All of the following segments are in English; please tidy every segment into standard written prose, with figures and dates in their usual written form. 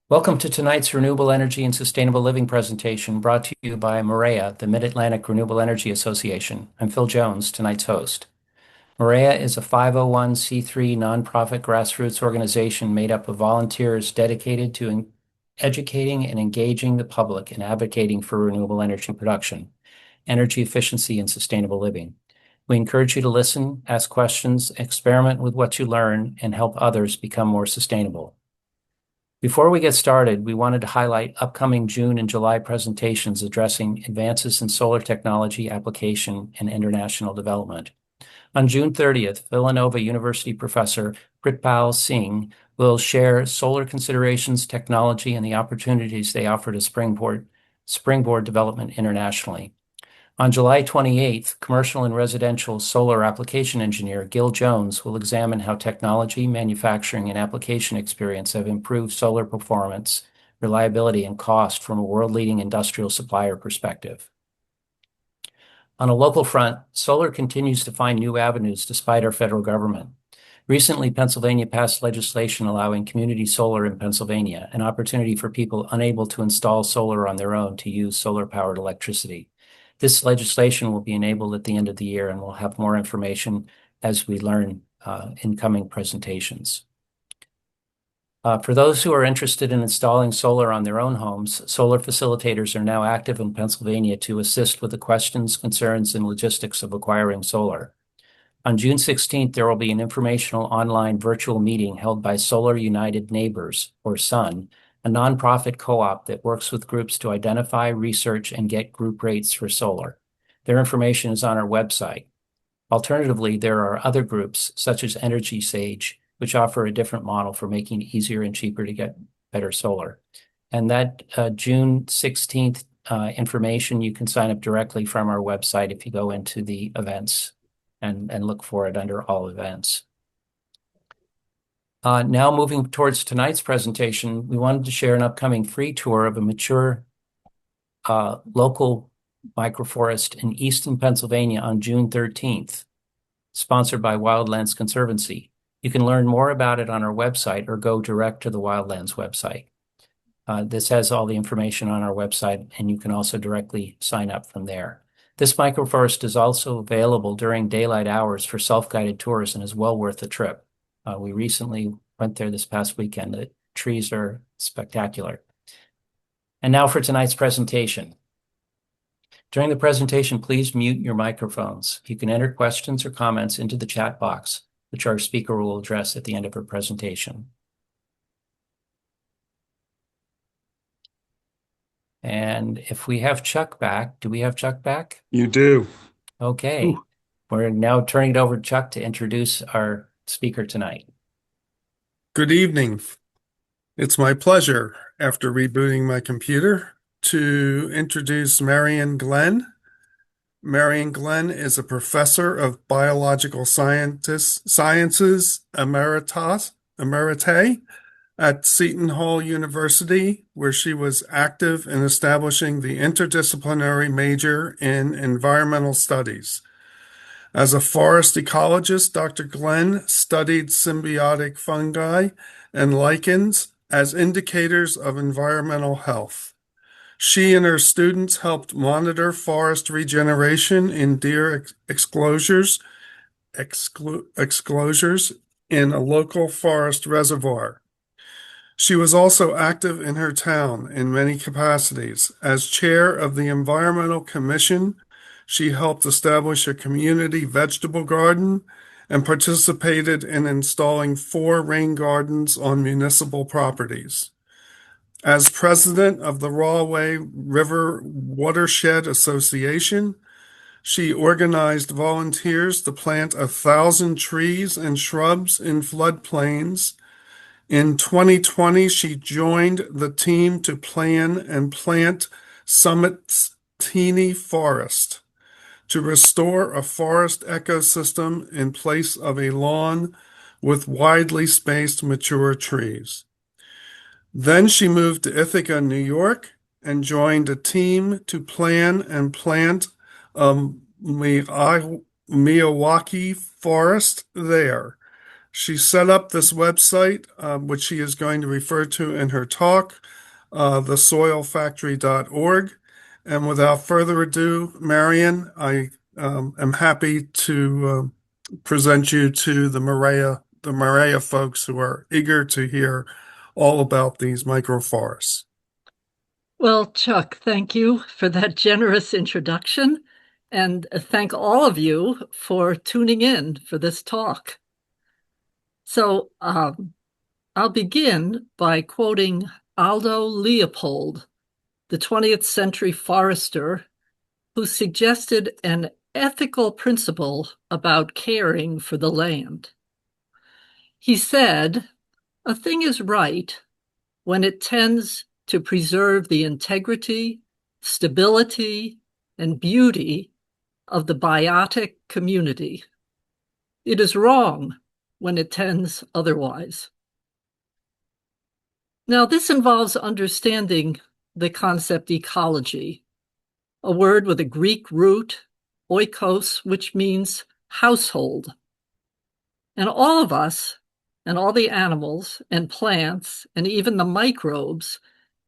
Welcome to tonight's Renewable Energy and Sustainable Living presentation brought to you by MAREA, the Mid-Atlantic Renewable Energy Association. I'm Phil Jones, tonight's host. MAREA is a 501c3 nonprofit grassroots organization made up of volunteers dedicated to educating and engaging the public in advocating for renewable energy production, energy efficiency, and sustainable living. We encourage you to listen, ask questions, experiment with what you learn, and help others become more sustainable. Before we get started, we wanted to highlight upcoming June and July presentations addressing advances in solar technology application and international development. On June 30th, Villanova University professor Pritpal Singh will share solar considerations, technology, and the opportunities they offer to springboard development internationally. On July 28th, commercial and residential solar application engineer Gil Jones will examine how technology, manufacturing, and application experience have improved solar performance, reliability, and cost from a world-leading industrial supplier perspective. On a local front, solar continues to find new avenues despite our federal government. Recently, Pennsylvania passed legislation allowing community solar in Pennsylvania, an opportunity for people unable to install solar on their own to use solar-powered electricity. This legislation will be enabled at the end of the year, and we'll have more information as we learn in coming presentations. For those who are interested in installing solar on their own homes, solar facilitators are now active in Pennsylvania to assist with the questions, concerns, and logistics of acquiring solar. On June 16th, there will be an informational online virtual meeting held by Solar United Neighbors, or SUN, a nonprofit co-op that works with groups to identify, research, and get group rates for solar. Their information is on our website. Alternatively, there are other groups, such as Energy Sage, which offer a different model for making it easier and cheaper to get better solar. And that June 16th information, you can sign up directly from our website if you go into the events and look for it under all events. Now moving towards tonight's presentation, we wanted to share an upcoming free tour of a mature local microforest in eastern Pennsylvania on June 13th, sponsored by Wildlands Conservancy. You can learn more about it on our website or go direct to the Wildlands website. This has all the information on our website, and you can also directly sign up from there. This microforest is also available during daylight hours for self-guided tours and is well worth the trip. We recently went there this past weekend. The trees are spectacular. And now for tonight's presentation. During the presentation, please mute your microphones. You can enter questions or comments into the chat box, which our speaker will address at the end of her presentation. And if we have Chuck back, do we have Chuck back? You do. Okay. Ooh. We're now turning it over to Chuck to introduce our speaker tonight. Good evening. It's my pleasure, after rebooting my computer, to introduce Marian Glenn. Marian Glenn is a professor of biological sciences emerite at Seton Hall University, where she was active in establishing the interdisciplinary major in environmental studies. As a forest ecologist, Dr. Glenn studied symbiotic fungi and lichens as indicators of environmental health. She and her students helped monitor forest regeneration in deer exclosures in a local forest reservoir. She was also active in her town in many capacities. As chair of the Environmental Commission, she helped establish a community vegetable garden and participated in installing 4 rain gardens on municipal properties. As president of the Rahway River Watershed Association, she organized volunteers to plant 1,000 trees and shrubs in floodplains. In 2020, she joined the team to plan and plant Summit's Teeny Forest to restore a forest ecosystem in place of a lawn with widely spaced mature trees. Then she moved to Ithaca, New York, and joined a team to plan and plant a Miyawaki forest there. She set up this website, which she is going to refer to in her talk, thesoilfactory.org. And without further ado, Marian, I am happy to present you to the Maria folks who are eager to hear all about these microforests. Well, Chuck, thank you for that generous introduction, and thank all of you for tuning in for this talk. So, I'll begin by quoting Aldo Leopold, the 20th century forester, who suggested an ethical principle about caring for the land. He said, "A thing is right when it tends to preserve the integrity, stability, and beauty of the biotic community. It is wrong when it tends otherwise." Now, this involves understanding the concept ecology, a word with a Greek root, oikos, which means household. And all of us, and all the animals and plants, and even the microbes,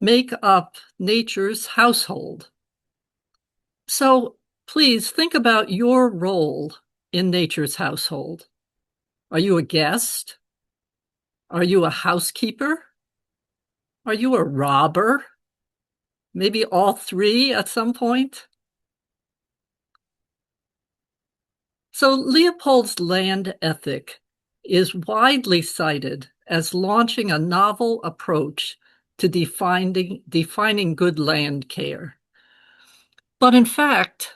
make up nature's household. So please think about your role in nature's household. Are you a guest? Are you a housekeeper? Are you a robber? Maybe all three at some point? So Leopold's land ethic is widely cited as launching a novel approach to defining good land care. But in fact,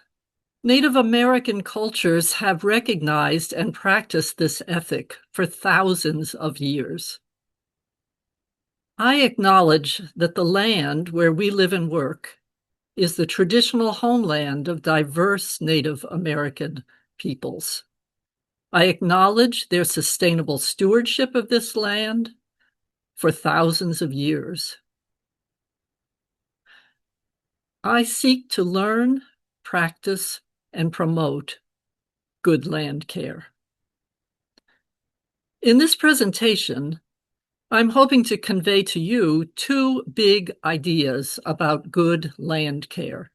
Native American cultures have recognized and practiced this ethic for thousands of years. I acknowledge that the land where we live and work is the traditional homeland of diverse Native American peoples. I acknowledge their sustainable stewardship of this land for thousands of years. I seek to learn, practice, and promote good land care. In this presentation, I'm hoping to convey to you two big ideas about good land care.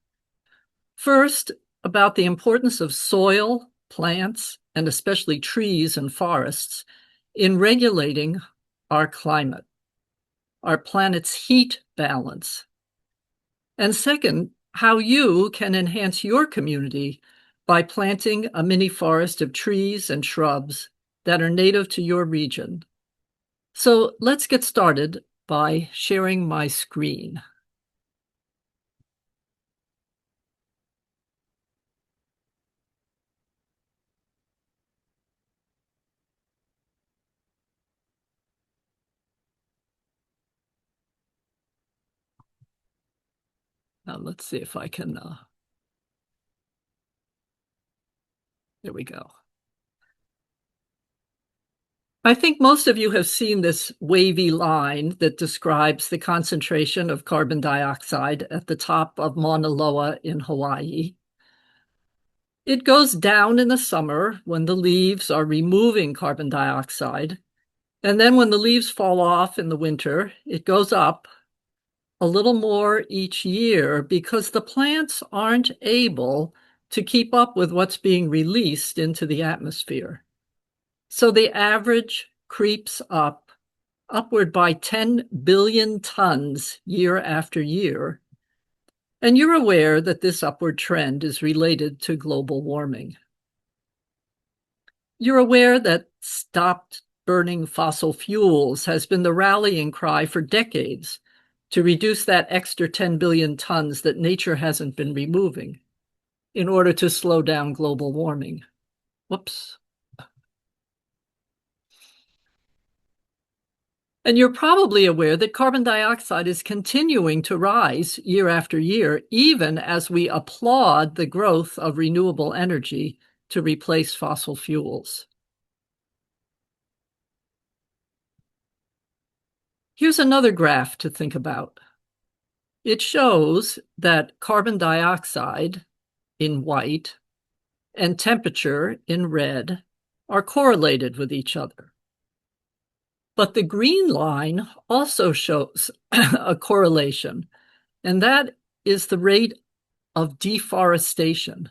First, about the importance of soil, plants, and especially trees and forests in regulating our climate, our planet's heat balance. And second, how you can enhance your community by planting a mini forest of trees and shrubs that are native to your region. So let's get started by sharing my screen. Now let's see if I can, there we go. I think most of you have seen this wavy line that describes the concentration of carbon dioxide at the top of Mauna Loa in Hawaii. It goes down in the summer when the leaves are removing carbon dioxide, and then when the leaves fall off in the winter, it goes up a little more each year because the plants aren't able to keep up with what's being released into the atmosphere. So the average creeps upward by 10 billion tons year after year. And you're aware that this upward trend is related to global warming. You're aware that stop burning fossil fuels has been the rallying cry for decades to reduce that extra 10 billion tons that nature hasn't been removing in order to slow down global warming. Whoops. And you're probably aware that carbon dioxide is continuing to rise year after year, even as we applaud the growth of renewable energy to replace fossil fuels. Here's another graph to think about. It shows that carbon dioxide in white and temperature in red are correlated with each other. But the green line also shows a correlation, and that is the rate of deforestation.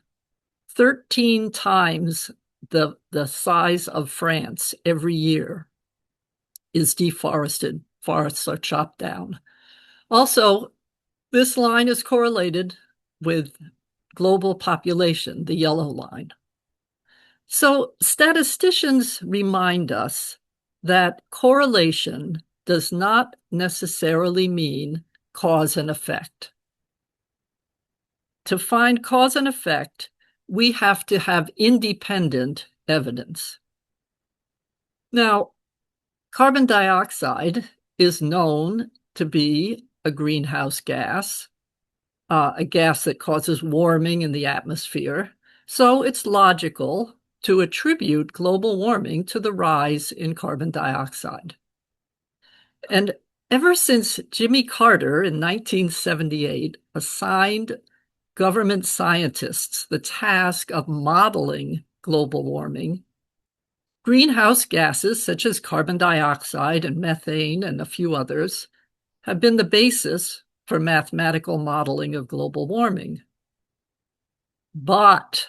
13 times the size of France every year is deforested. Forests are chopped down. Also, this line is correlated with global population, the yellow line. So statisticians remind us that correlation does not necessarily mean cause and effect. To find cause and effect, we have to have independent evidence. Now, carbon dioxide is known to be a greenhouse gas, a gas that causes warming in the atmosphere. So it's logical to attribute global warming to the rise in carbon dioxide. And ever since Jimmy Carter in 1978 assigned government scientists the task of modeling global warming, greenhouse gases such as carbon dioxide and methane and a few others have been the basis for mathematical modeling of global warming. But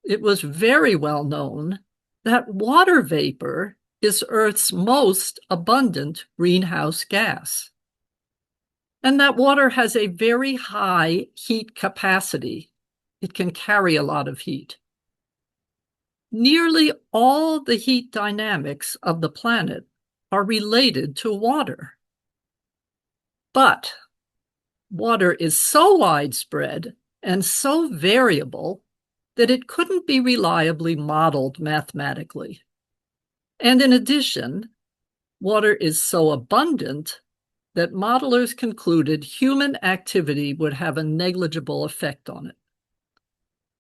it was very well known that water vapor is Earth's most abundant greenhouse gas, and that water has a very high heat capacity. It can carry a lot of heat. Nearly all the heat dynamics of the planet are related to water. But water is so widespread and so variable that it couldn't be reliably modeled mathematically. And in addition, water is so abundant that modelers concluded human activity would have a negligible effect on it.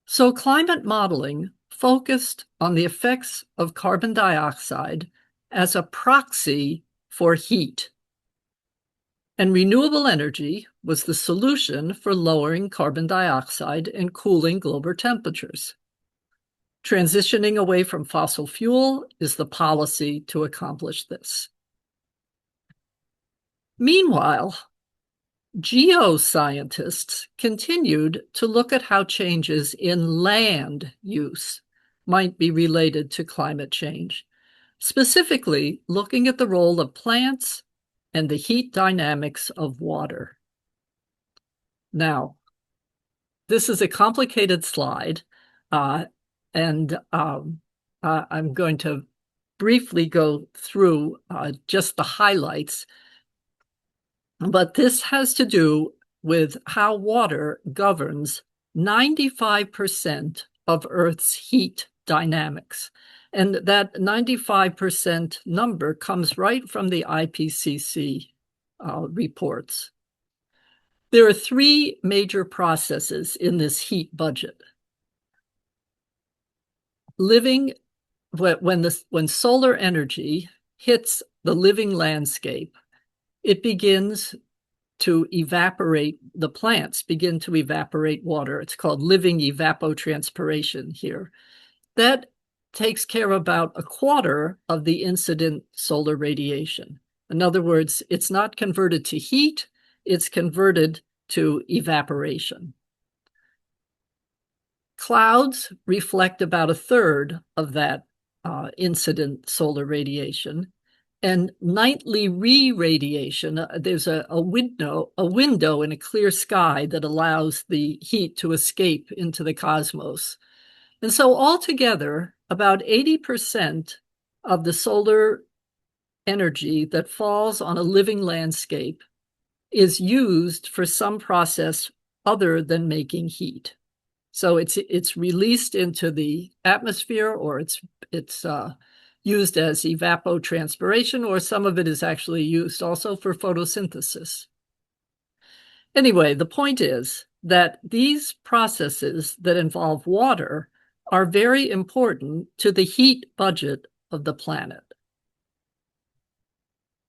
So climate modeling focused on the effects of carbon dioxide as a proxy for heat. And renewable energy was the solution for lowering carbon dioxide and cooling global temperatures. Transitioning away from fossil fuel is the policy to accomplish this. Meanwhile, geoscientists continued to look at how changes in land use might be related to climate change, specifically looking at the role of plants and the heat dynamics of water. Now, this is a complicated slide, and I'm going to briefly go through just the highlights. But this has to do with how water governs 95% of Earth's heat dynamics. And that 95% number comes right from the IPCC reports. There are three major processes in this heat budget. When solar energy hits the living landscape, it begins to evaporate, the plants begin to evaporate water. It's called living evapotranspiration here. That takes care of about a quarter of the incident solar radiation. In other words, it's not converted to heat, it's converted to evaporation. Clouds reflect about a third of that incident solar radiation. And nightly re-radiation, there's a window in a clear sky that allows the heat to escape into the cosmos. And so altogether, about 80% of the solar energy that falls on a living landscape is used for some process other than making heat. So it's released into the atmosphere, or it's used as evapotranspiration, or some of it is actually used also for photosynthesis. Anyway, the point is that these processes that involve water are very important to the heat budget of the planet.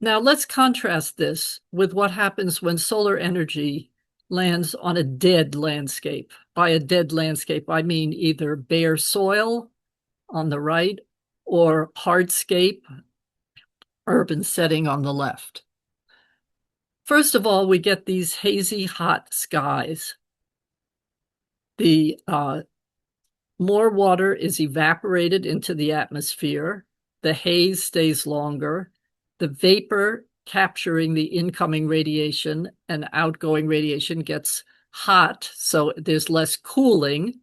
Now, let's contrast this with what happens when solar energy lands on a dead landscape. By a dead landscape, I mean either bare soil on the right or hardscape urban setting on the left. First of all, we get these hazy, hot skies. The more water is evaporated into the atmosphere. The haze stays longer. The vapor capturing the incoming radiation and outgoing radiation gets hot, so there's less cooling.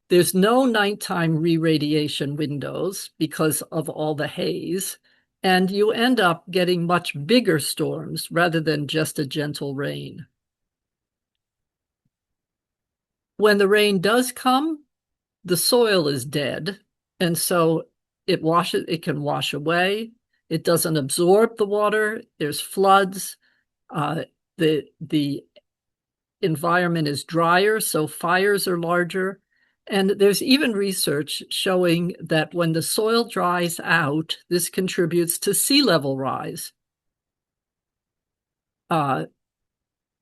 There's no nighttime re-radiation windows because of all the haze, and you end up getting much bigger storms rather than just a gentle rain. When the rain does come, the soil is dead, and so it can wash away. It doesn't absorb the water. There's floods. The environment is drier, so fires are larger. And there's even research showing that when the soil dries out, this contributes to sea level rise.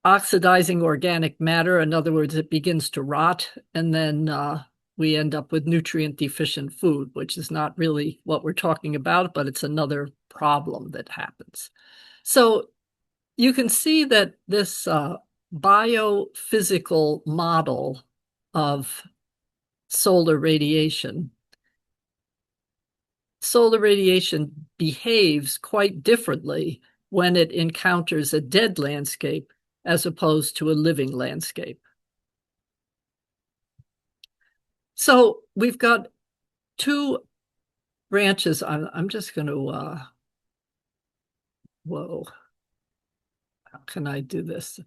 Oxidizing organic matter, in other words, it begins to rot, and then we end up with nutrient deficient food, which is not really what we're talking about, but it's another problem that happens. So you can see that this biophysical model of solar radiation behaves quite differently when it encounters a dead landscape as opposed to a living landscape. So we've got two branches. I'm just going to, whoa, how can I do this?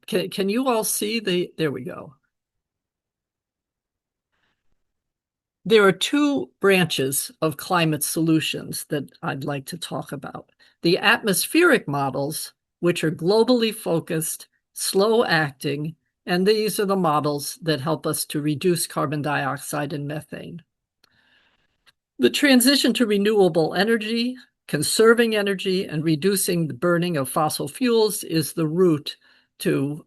Can you all see there we go. There are two branches of climate solutions that I'd like to talk about. The atmospheric models, which are globally focused, slow acting, and these are the models that help us to reduce carbon dioxide and methane. The transition to renewable energy, conserving energy, and reducing the burning of fossil fuels is the route to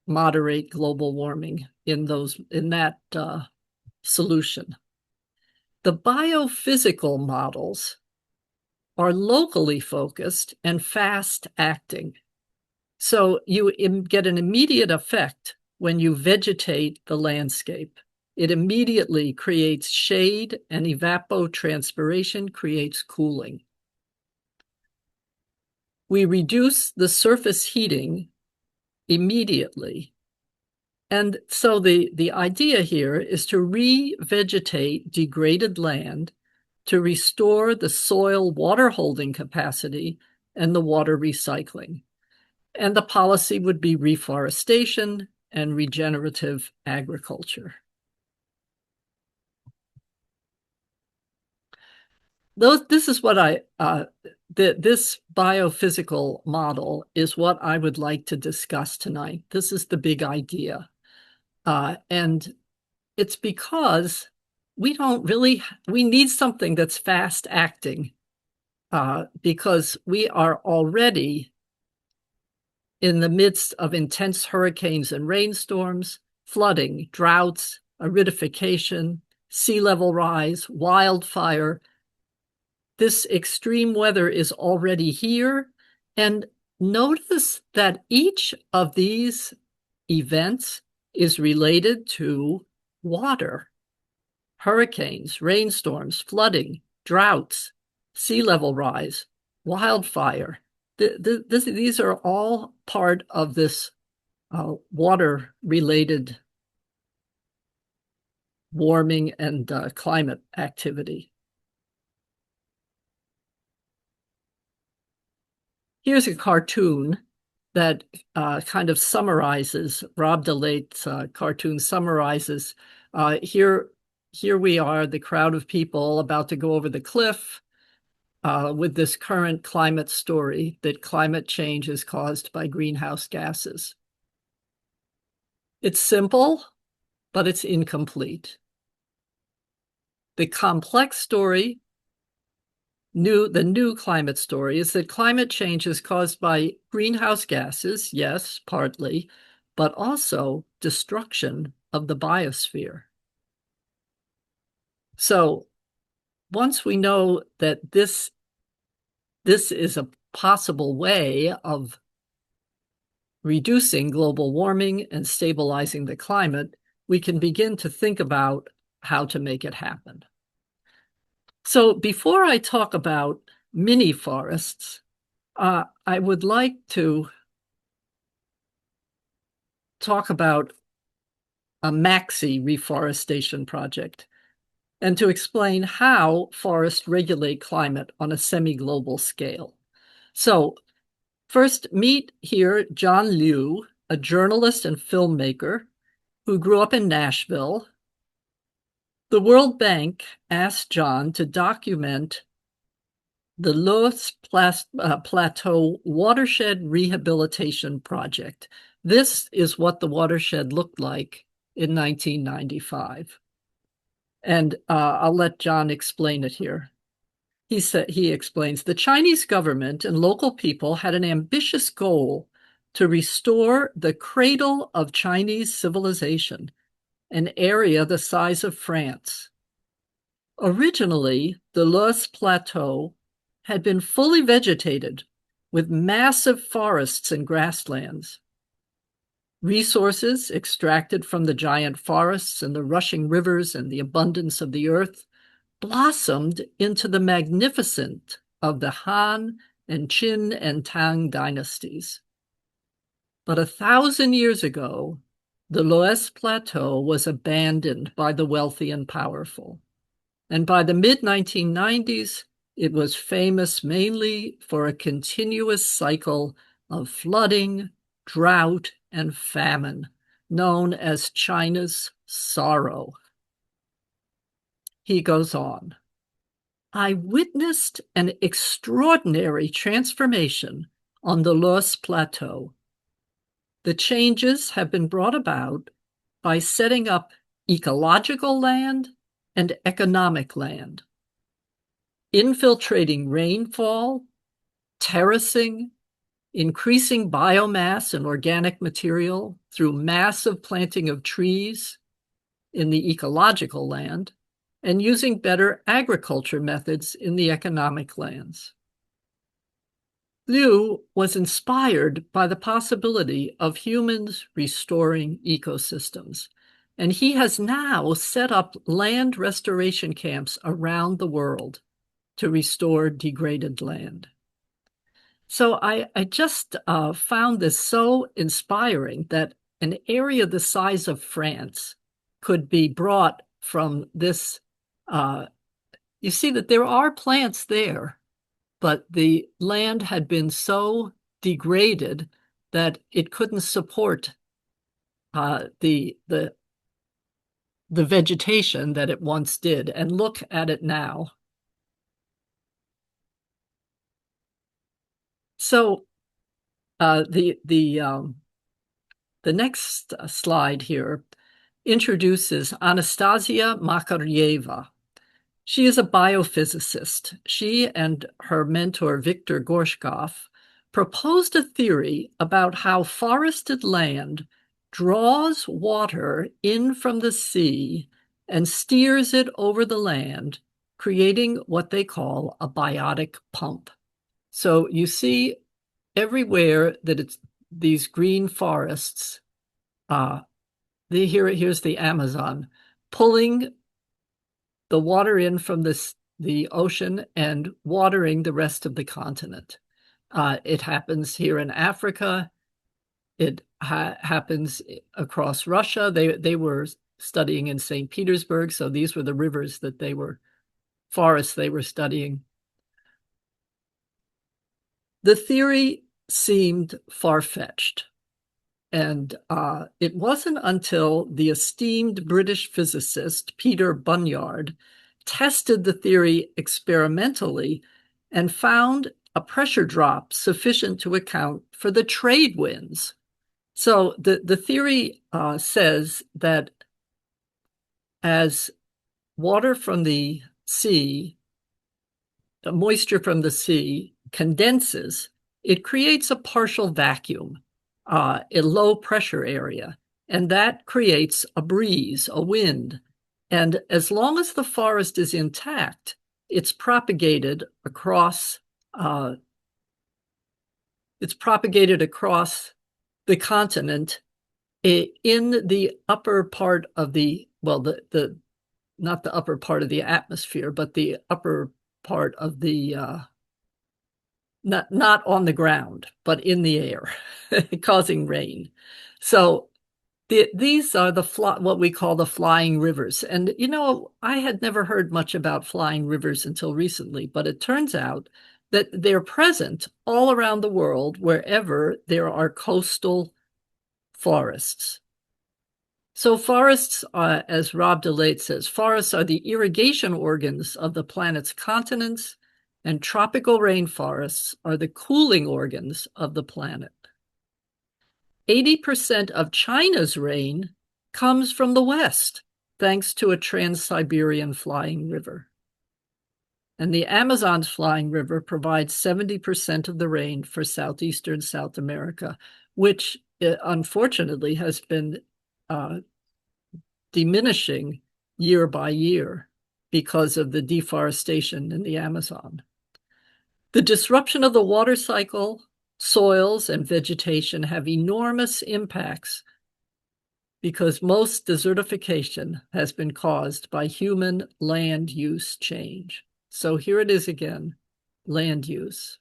moderate global warming in that solution. The biophysical models are locally focused and fast acting. So you get an immediate effect when you vegetate the landscape. It immediately creates shade, and evapotranspiration creates cooling. We reduce the surface heating immediately. And so the idea here is to revegetate degraded land to restore the soil water holding capacity and the water recycling. And the policy would be reforestation and regenerative agriculture. This is what this biophysical model is what I would like to discuss tonight. This is the big idea. And it's because we need something that's fast acting because we are already in the midst of intense hurricanes and rainstorms, flooding, droughts, aridification, sea level rise, wildfire. This extreme weather is already here. And notice that each of these events is related to water. Hurricanes, rainstorms, flooding, droughts, sea level rise, wildfire. These are all part of this water-related warming and climate activity. Here's a cartoon that kind of summarizes, Rob DeLate's cartoon summarizes, here we are, the crowd of people about to go over the cliff with this current climate story that climate change is caused by greenhouse gases. It's simple, but it's incomplete. The complex story, the new climate story, is that climate change is caused by greenhouse gases, yes, partly, but also destruction of the biosphere. So once we know that this this is a possible way of reducing global warming and stabilizing the climate, we can begin to think about how to make it happen. So before I talk about mini forests, I would like to talk about a maxi reforestation project and to explain how forests regulate climate on a semi-global scale. So first, meet here John Liu, a journalist and filmmaker who grew up in Nashville. The World Bank asked John to document the Loess Plateau Watershed Rehabilitation Project. This is what the watershed looked like in 1995. And I'll let John explain it here. He explains, the Chinese government and local people had an ambitious goal to restore the cradle of Chinese civilization, an area the size of France. Originally, the Loess Plateau had been fully vegetated with massive forests and grasslands. Resources extracted from the giant forests and the rushing rivers and the abundance of the earth blossomed into the magnificent of the Han and Qin and Tang dynasties. But 1,000 years ago, the Loess Plateau was abandoned by the wealthy and powerful. And by the mid-1990s, it was famous mainly for a continuous cycle of flooding, drought, and famine, known as China's sorrow. He goes on, I witnessed an extraordinary transformation on the Loess Plateau. The changes have been brought about by setting up ecological land and economic land, infiltrating rainfall, terracing, increasing biomass and organic material through massive planting of trees in the ecological land, and using better agriculture methods in the economic lands. Liu was inspired by the possibility of humans restoring ecosystems, and he has now set up land restoration camps around the world to restore degraded land. So I just found this so inspiring that an area the size of France could be brought from this. You see that there are plants there, but the land had been so degraded that it couldn't support the vegetation that it once did. And look at it now. So the next slide here introduces Anastasia Makaryeva. She is a biophysicist. She and her mentor, Viktor Gorshkov, proposed a theory about how forested land draws water in from the sea and steers it over the land, creating what they call a biotic pump. So you see everywhere that it's these green forests, here's the Amazon, pulling the water in from the ocean and watering the rest of the continent. It happens here in Africa. It happens across Russia. They were studying in St. Petersburg, so these were the rivers that forests they were studying. The theory seemed far-fetched. And it wasn't until the esteemed British physicist Peter Bunyard tested the theory experimentally and found a pressure drop sufficient to account for the trade winds. So the theory says that as water from the sea, the moisture from the sea condenses, it creates a partial vacuum, a low pressure area, and that creates a breeze, a wind. And as long as the forest is intact, it's propagated across It's propagated across the continent in the upper part of the, well, the not the upper part of the atmosphere, but the upper part of the not on the ground, but in the air, causing rain. So these are what we call the flying rivers. And, I had never heard much about flying rivers until recently, but it turns out that they're present all around the world wherever there are coastal forests. So forests, as Rob DeLate says, forests are the irrigation organs of the planet's continents, and tropical rainforests are the cooling organs of the planet. 80% of China's rain comes from the west, thanks to a trans-Siberian flying river. And the Amazon's flying river provides 70% of the rain for southeastern South America, which unfortunately has been diminishing year by year because of the deforestation in the Amazon. The disruption of the water cycle, soils, and vegetation have enormous impacts because most desertification has been caused by human land use change. So here it is again, land use.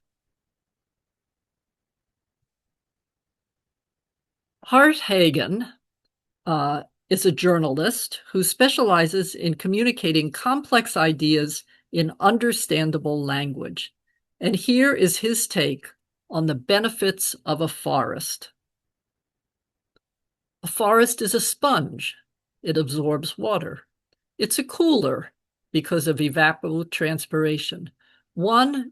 Hart Hagen is a journalist who specializes in communicating complex ideas in understandable language. And here is his take on the benefits of a forest. A forest is a sponge. It absorbs water. It's a cooler because of evapotranspiration. One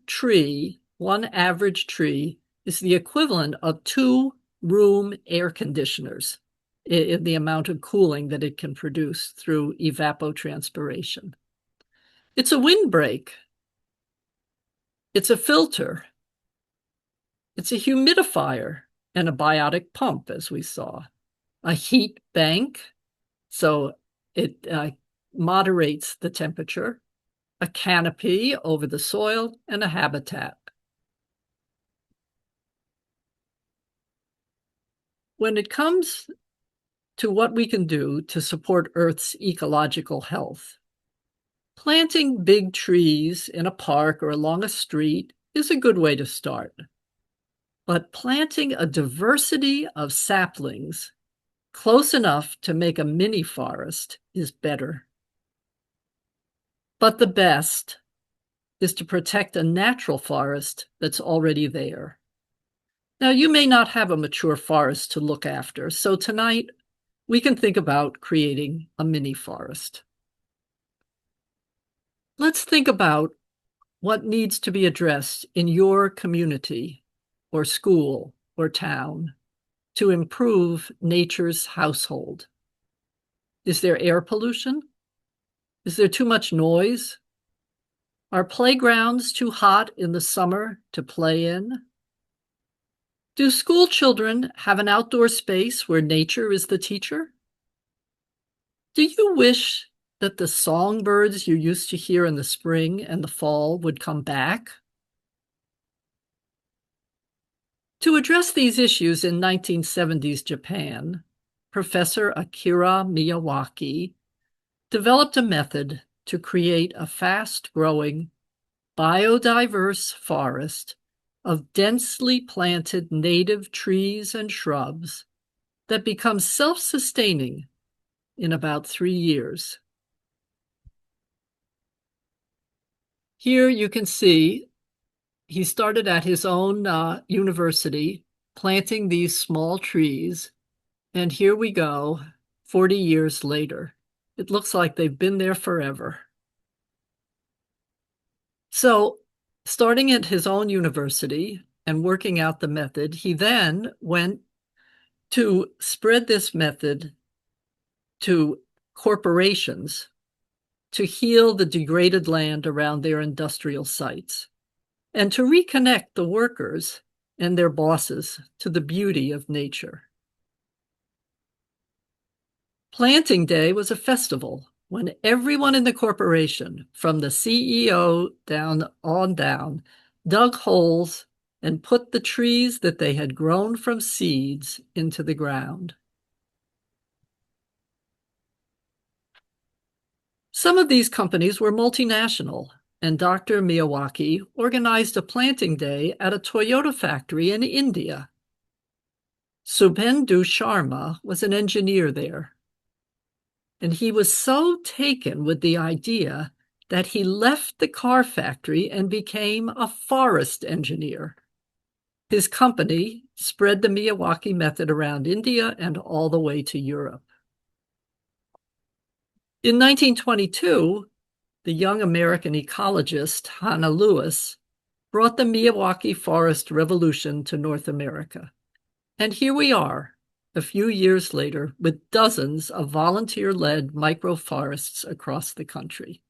average tree, is the equivalent of 2 room air conditioners in the amount of cooling that it can produce through evapotranspiration. It's a windbreak. It's a filter. It's a humidifier and a biotic pump, as we saw. A heat bank, so it moderates the temperature. A canopy over the soil, and a habitat. When it comes to what we can do to support Earth's ecological health, planting big trees in a park or along a street is a good way to start. But planting a diversity of saplings close enough to make a mini forest is better. But the best is to protect a natural forest that's already there. Now, you may not have a mature forest to look after, so tonight we can think about creating a mini forest. Let's think about what needs to be addressed in your community or school or town to improve nature's household. Is there air pollution? Is there too much noise? Are playgrounds too hot in the summer to play in? Do school children have an outdoor space where nature is the teacher? Do you wish that the songbirds you used to hear in the spring and the fall would come back? To address these issues in 1970s Japan, Professor Akira Miyawaki developed a method to create a fast-growing, biodiverse forest of densely planted native trees and shrubs that becomes self-sustaining in about 3 years. Here you can see he started at his own university planting these small trees, and here we go 40 years later. It looks like they've been there forever. So, starting at his own university and working out the method, he then went to spread this method to corporations to heal the degraded land around their industrial sites and to reconnect the workers and their bosses to the beauty of nature. Planting Day was a festival when everyone in the corporation, from the CEO down, dug holes, and put the trees that they had grown from seeds into the ground. Some of these companies were multinational, and Dr. Miyawaki organized a planting day at a Toyota factory in India. Subhendu Sharma was an engineer there, and he was so taken with the idea that he left the car factory and became a forest engineer. His company spread the Miyawaki method around India and all the way to Europe. In 1922, the young American ecologist Hannah Lewis brought the Miyawaki forest revolution to North America. And here we are, a few years later, with dozens of volunteer-led microforests across the country.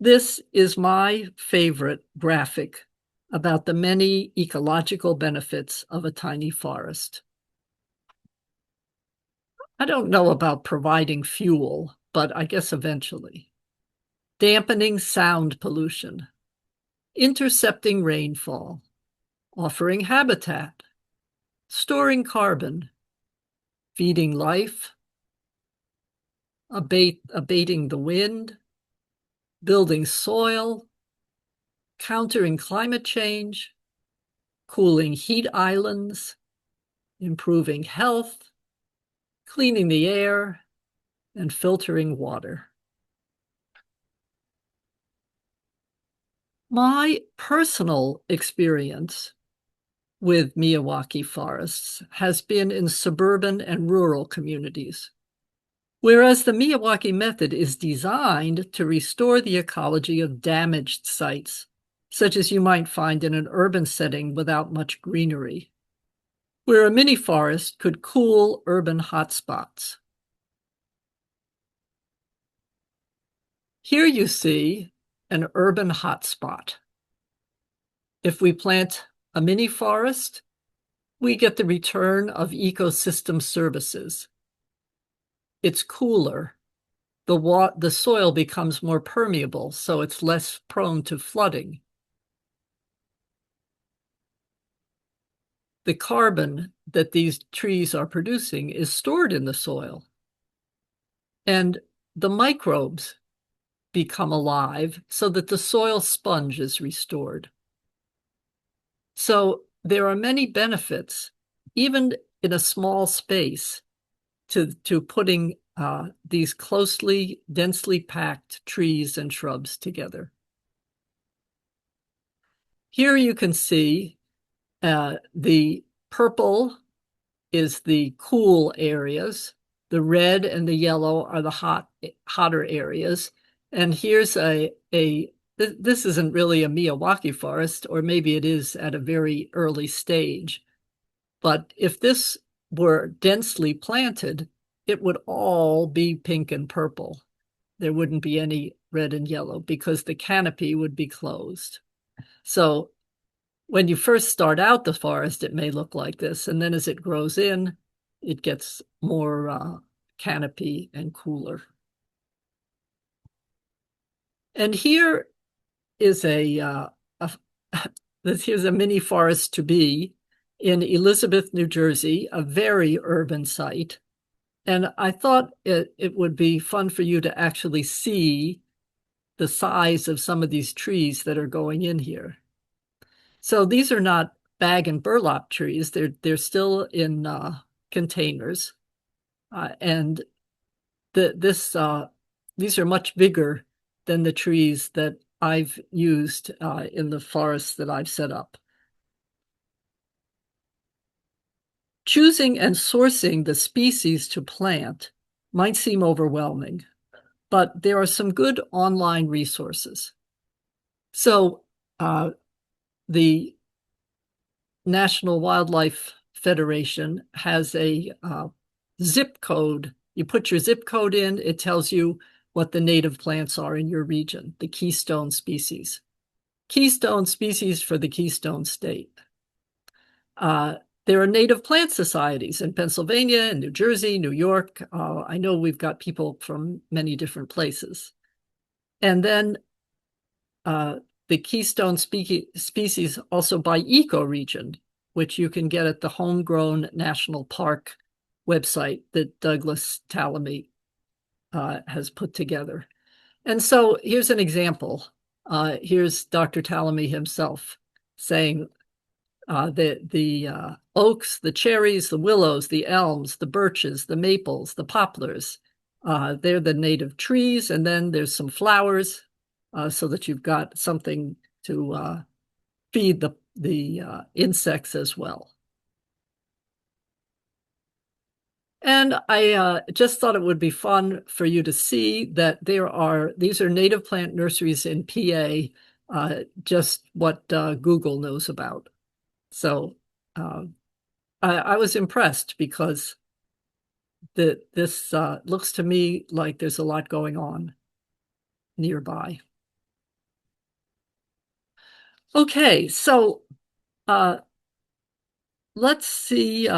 This is my favorite graphic about the many ecological benefits of a tiny forest. I don't know about providing fuel, but I guess eventually. Dampening sound pollution, intercepting rainfall, offering habitat, storing carbon, feeding life, abating the wind, building soil, countering climate change, cooling heat islands, improving health, cleaning the air, and filtering water. My personal experience with Miyawaki forests has been in suburban and rural communities, whereas the Miyawaki method is designed to restore the ecology of damaged sites, such as you might find in an urban setting without much greenery, where a mini forest could cool urban hotspots. Here you see an urban hotspot. If we plant a mini forest, we get the return of ecosystem services. It's cooler. The soil becomes more permeable, so it's less prone to flooding. The carbon that these trees are producing is stored in the soil. And the microbes become alive so that the soil sponge is restored. So there are many benefits, even in a small space, to putting these closely, densely packed trees and shrubs together. Here you can see the purple is the cool areas. The red and the yellow are the hotter areas. And here's this isn't really a Miyawaki forest, or maybe it is at a very early stage. But if this were densely planted, it would all be pink and purple. There wouldn't be any red and yellow because the canopy would be closed. So when you first start out the forest, it may look like this. And then as it grows in, it gets more canopy and cooler. And here is here's a mini forest to be in Elizabeth, New Jersey, a very urban site. And I thought it would be fun for you to actually see the size of some of these trees that are going in here. So these are not bag and burlap trees. They're still in containers. And these are much bigger than the trees that I've used in the forests that I've set up. Choosing and sourcing the species to plant might seem overwhelming, but there are some good online resources. So the National Wildlife Federation has a zip code. You put your zip code in, it tells you what the native plants are in your region, the keystone species. Keystone species for the Keystone State. There are native plant societies in Pennsylvania and New Jersey, New York. I know we've got people from many different places. And then the keystone species also by ecoregion, which you can get at the Homegrown National Park website that Douglas Tallamy has put together. And so here's an example. Here's Dr. Tallamy himself saying the oaks, the cherries, the willows, the elms, the birches, the maples, the poplars, they're the native trees. And then there's some flowers so that you've got something to feed the insects as well. And I just thought it would be fun for you to see that these are native plant nurseries in PA, just what Google knows about. So I was impressed because this looks to me like there's a lot going on nearby. Okay, so let's see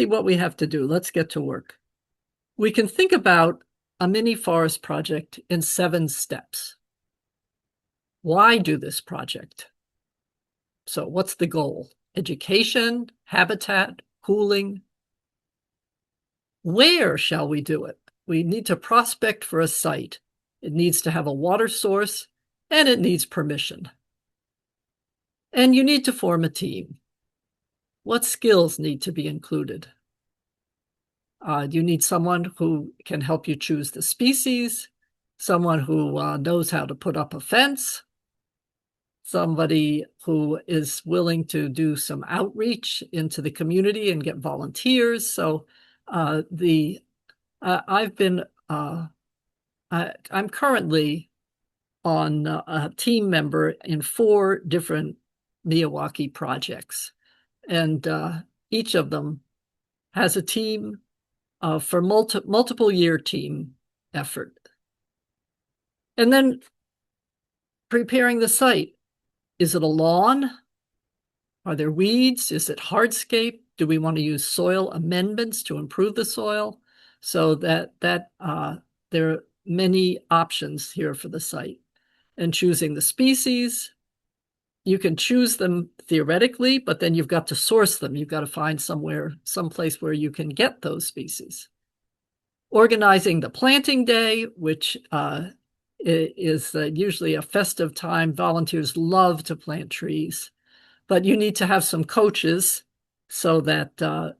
what we have to do. Let's get to work. We can think about a mini forest project in 7 steps. Why do this project? So what's the goal? Education, habitat, cooling. Where shall we do it? We need to prospect for a site. It needs to have a water source, and it needs permission. And you need to form a team. What skills need to be included? You need someone who can help you choose the species, someone who knows how to put up a fence, somebody who is willing to do some outreach into the community and get volunteers. So I'm currently on a team member in 4 different Miyawaki projects, and each of them has a team for multiple year team effort. And then preparing the site. Is it a lawn? Are there weeds? Is it hardscape? Do we want to use soil amendments to improve the soil? So that there are many options here for the site. And choosing the species, you can choose them theoretically, but then you've got to source them. You've got to find someplace where you can get those species. Organizing the planting day, which is usually a festive time. Volunteers love to plant trees, but you need to have some coaches so that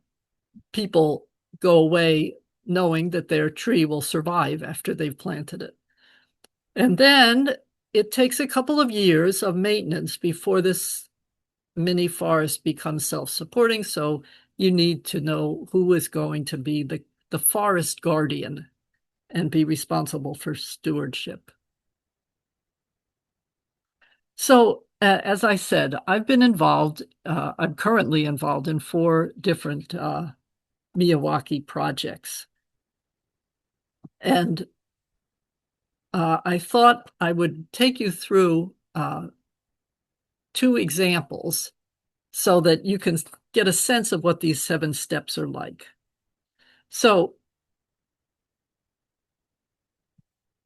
people go away knowing that their tree will survive after they've planted it. And then it takes a couple of years of maintenance before this mini forest becomes self-supporting. So you need to know who is going to be the forest guardian and be responsible for stewardship. So as I said, I'm currently involved in 4 different Miyawaki projects. And I thought I would take you through 2 examples so that you can get a sense of what these 7 steps are like. So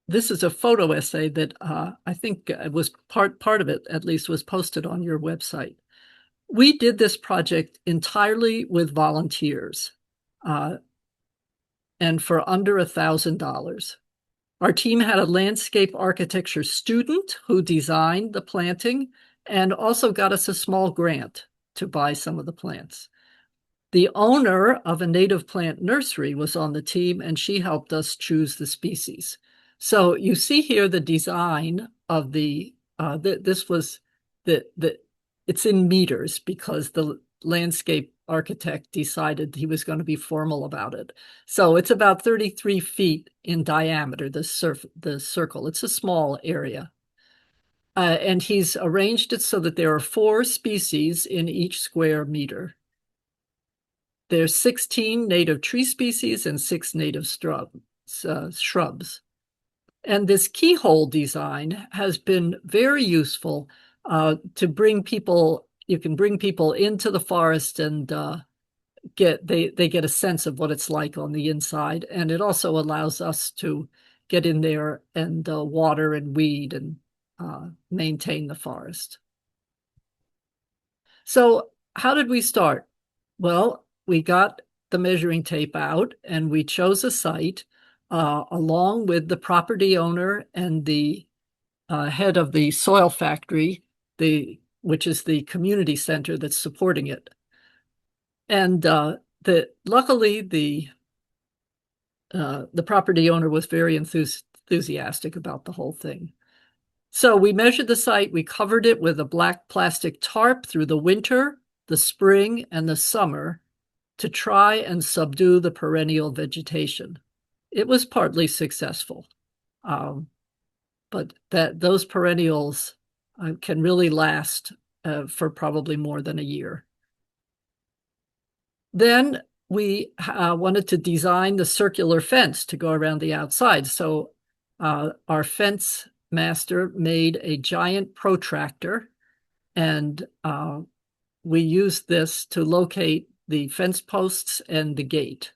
this is a photo essay that I think was part of it, at least, was posted on your website. We did this project entirely with volunteers and for under $1,000. Our team had a landscape architecture student who designed the planting and also got us a small grant to buy some of the plants. The owner of a native plant nursery was on the team, and she helped us choose the species. So you see here the design of it's in meters because the landscape architect decided he was going to be formal about it. So it's about 33 feet in diameter, the circle. It's a small area. And he's arranged it so that there are 4 species in each square meter. There's 16 native tree species and 6 native shrubs. And this keyhole design has been very useful to bring people. You can bring people into the forest and they get a sense of what it's like on the inside. And it also allows us to get in there and water and weed and maintain the forest. So how did we start? Well, we got the measuring tape out and we chose a site along with the property owner and the head of the soil factory, which is the community center that's supporting it. And luckily the property owner was very enthusiastic about the whole thing. So we measured the site, we covered it with a black plastic tarp through the winter, the spring, and the summer to try and subdue the perennial vegetation. It was partly successful, but those perennials can really last for probably more than a year. Then we wanted to design the circular fence to go around the outside. So our fence master made a giant protractor, and we used this to locate the fence posts and the gate.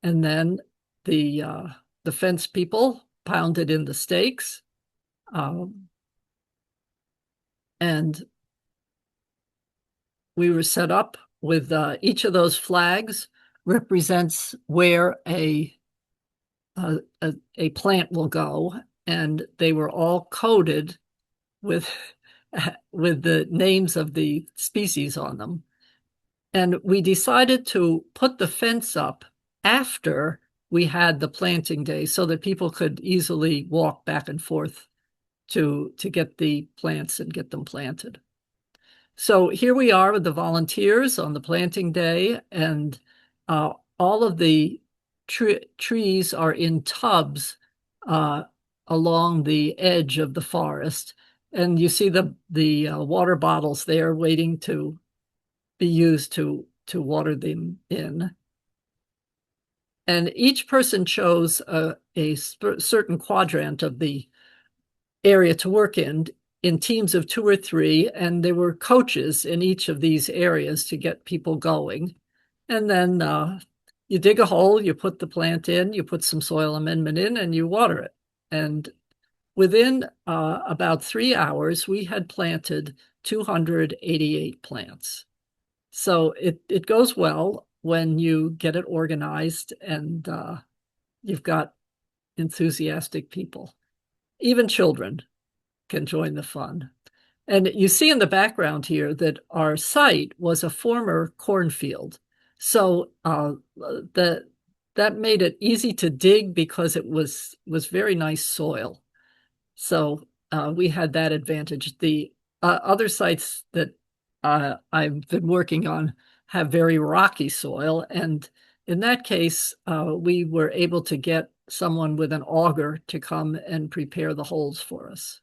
And then the fence people pounded in the stakes, and we were set up with each of those flags represents where a plant will go, and they were all coded with the names of the species on them. And we decided to put the fence up after we had the planting day so that people could easily walk back and forth to get the plants and get them planted. So here we are with the volunteers on the planting day, and all of the trees are in tubs along the edge of the forest. And you see the water bottles there waiting to be used to water them in. And each person chose a certain quadrant of the area to work in teams of 2 or 3, and there were coaches in each of these areas to get people going. And then you dig a hole, you put the plant in, you put some soil amendment in, and you water it. And within about 3 hours, we had planted 288 plants. So it goes well when you get it organized and you've got enthusiastic people. Even children can join the fun. And you see in the background here that our site was a former cornfield. So that made it easy to dig because it was very nice soil. So we had that advantage. The other sites that I've been working on have very rocky soil. And in that case, we were able to get someone with an auger to come and prepare the holes for us.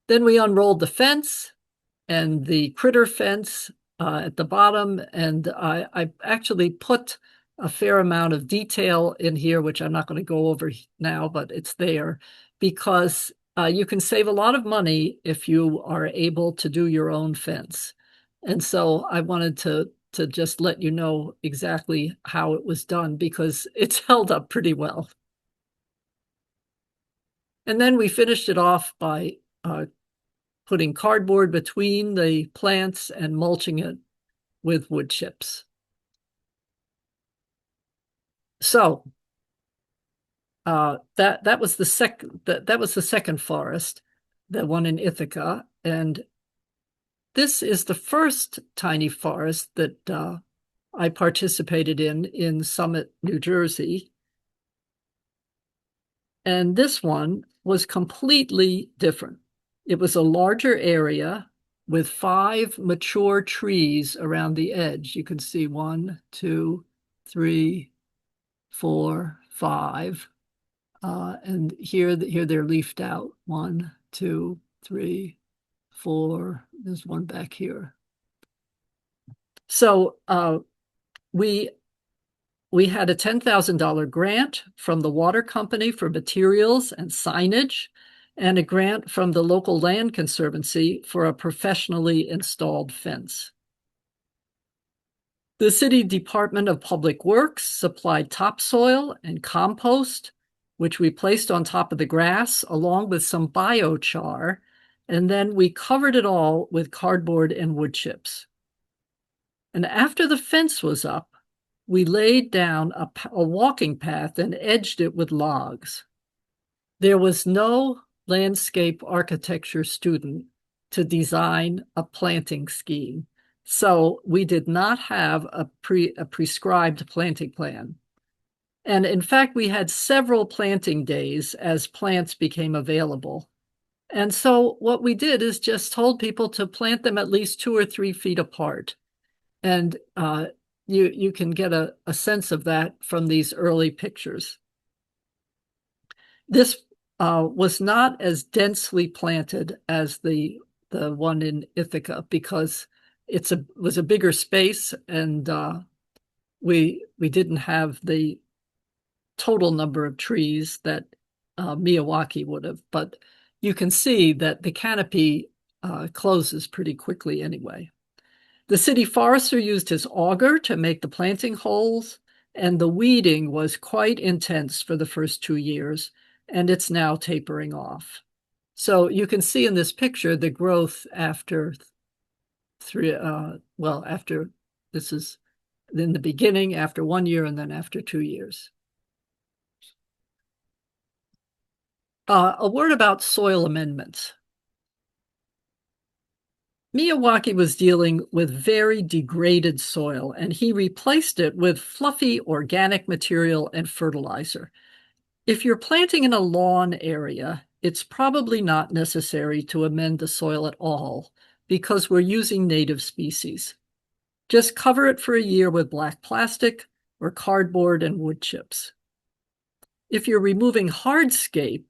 Then we unrolled the fence and the critter fence at the bottom. And I actually put a fair amount of detail in here, which I'm not going to go over now, but it's there because you can save a lot of money if you are able to do your own fence. And so I wanted to just let you know exactly how it was done because it's held up pretty well. And then we finished it off by putting cardboard between the plants and mulching it with wood chips. So that was the second forest, the one in Ithaca, and this is the first tiny forest that I participated in Summit, New Jersey. And this one was completely different. It was a larger area with 5 mature trees around the edge. You can see 1, 2, 3, 4, 5. And here they're leafed out. 1, 2, 3, 4. There's one back here. So we had a $10,000 grant from the water company for materials and signage, and a grant from the local land conservancy for a professionally installed fence. The City Department of Public Works supplied topsoil and compost, which we placed on top of the grass along with some biochar, and then we covered it all with cardboard and wood chips. And after the fence was up, we laid down a walking path and edged it with logs. There was no landscape architecture student to design a planting scheme. So we did not have a prescribed planting plan. And in fact, we had several planting days as plants became available. And so what we did is just told people to plant them at least 2 or 3 feet apart. And you can get a sense of that from these early pictures. This was not as densely planted as the one in Ithaca because it was a bigger space, and we didn't have the total number of trees that Miyawaki would have. But you can see that the canopy closes pretty quickly anyway. The city forester used his auger to make the planting holes, and the weeding was quite intense for the first 2 years, and it's now tapering off. So you can see in this picture the growth after after this is in the beginning, after 1 year, and then after 2 years. A word about soil amendments. Miyawaki was dealing with very degraded soil, and he replaced it with fluffy organic material and fertilizer. If you're planting in a lawn area, it's probably not necessary to amend the soil at all because we're using native species. Just cover it for a year with black plastic or cardboard and wood chips. If you're removing hardscape,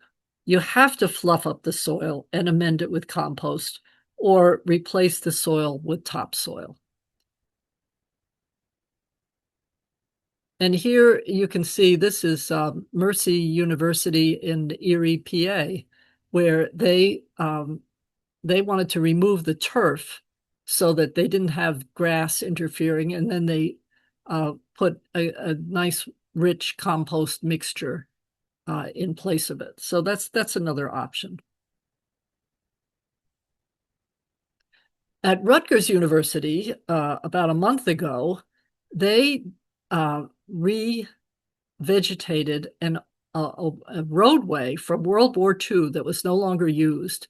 you have to fluff up the soil and amend it with compost or replace the soil with topsoil. And here you can see this is Mercy University in Erie, PA, where they wanted to remove the turf so that they didn't have grass interfering, and then they put a nice rich compost mixture in place of it. So that's another option. At Rutgers University, about a month ago, they revegetated a roadway from World War II that was no longer used.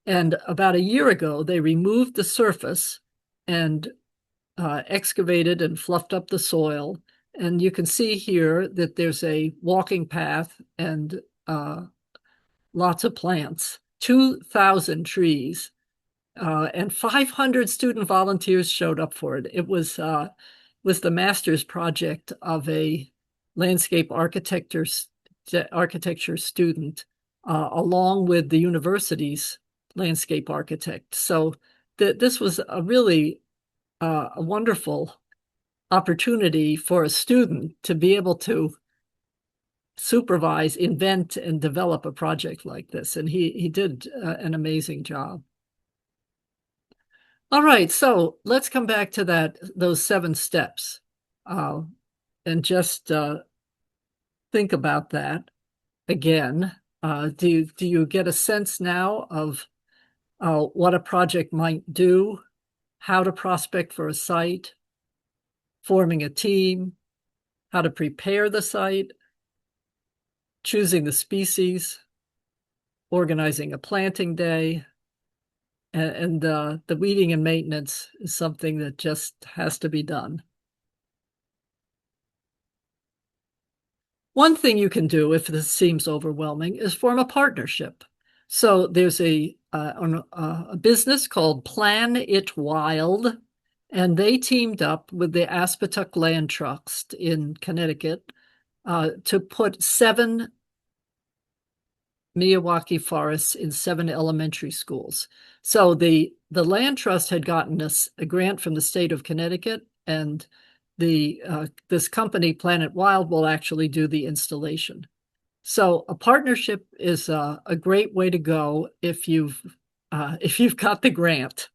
And about a year ago, they removed the surface and excavated and fluffed up the soil. And you can see here that there's a walking path and lots of plants, 2,000 trees, and 500 student volunteers showed up for it. It was the master's project of a landscape architecture student, along with the university's landscape architect. So this was a really a wonderful opportunity for a student to be able to supervise, invent, and develop a project like this. And he did an amazing job. All right, so let's come back to those 7 steps and just think about that again. Do you get a sense now of what a project might do, how to prospect for a site, forming a team, how to prepare the site, choosing the species, organizing a planting day, and the weeding and maintenance is something that just has to be done. One thing you can do if this seems overwhelming is form a partnership. So there's a business called Plan It Wild, and they teamed up with the Aspetuck Land Trust in Connecticut to put 7 Miyawaki forests in 7 elementary schools. So the land trust had gotten us a grant from the state of Connecticut, and this company, Planet Wild, will actually do the installation. So a partnership is a great way to go if you've got the grant.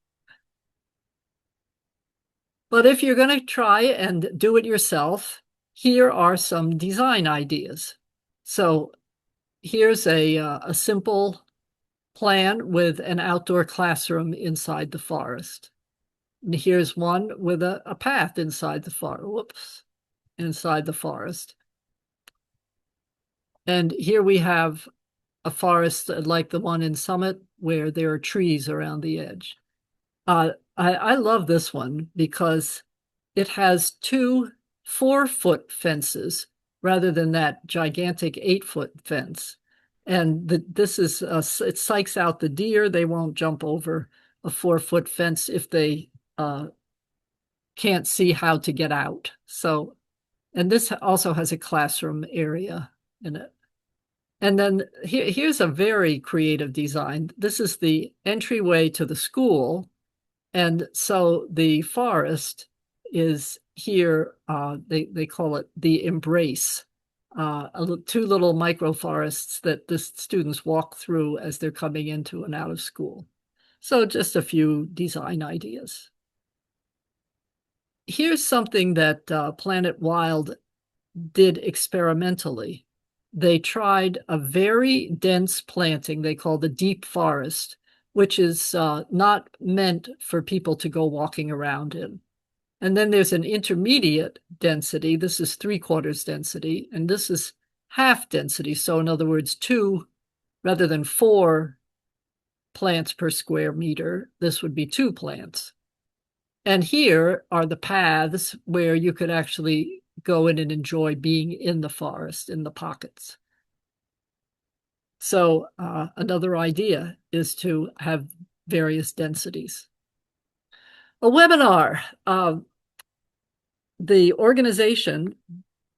But if you're going to try and do it yourself, here are some design ideas. So here's a simple plan with an outdoor classroom inside the forest. And here's one with a path inside the forest. Whoops, inside the forest. And here we have a forest like the one in Summit where there are trees around the edge. I love this one because it has two 4-foot fences rather than that gigantic 8-foot fence. And this is, it psychs out the deer. They won't jump over a 4-foot fence if they can't see how to get out. So, and this also has a classroom area in it. And then here's a very creative design. This is the entryway to the school. And so the forest is here, they call it the embrace, two little microforests that the students walk through as they're coming into and out of school. So just a few design ideas. Here's something that Planet Wild did experimentally. They tried a very dense planting they call the deep forest, which is not meant for people to go walking around in. And then there's an intermediate density. This is 3/4 density, and this is half density. So in other words, 2 rather than 4 plants per square meter, this would be 2 plants. And here are the paths where you could actually go in and enjoy being in the forest, in the pockets. So another idea is to have various densities. A webinar. The organization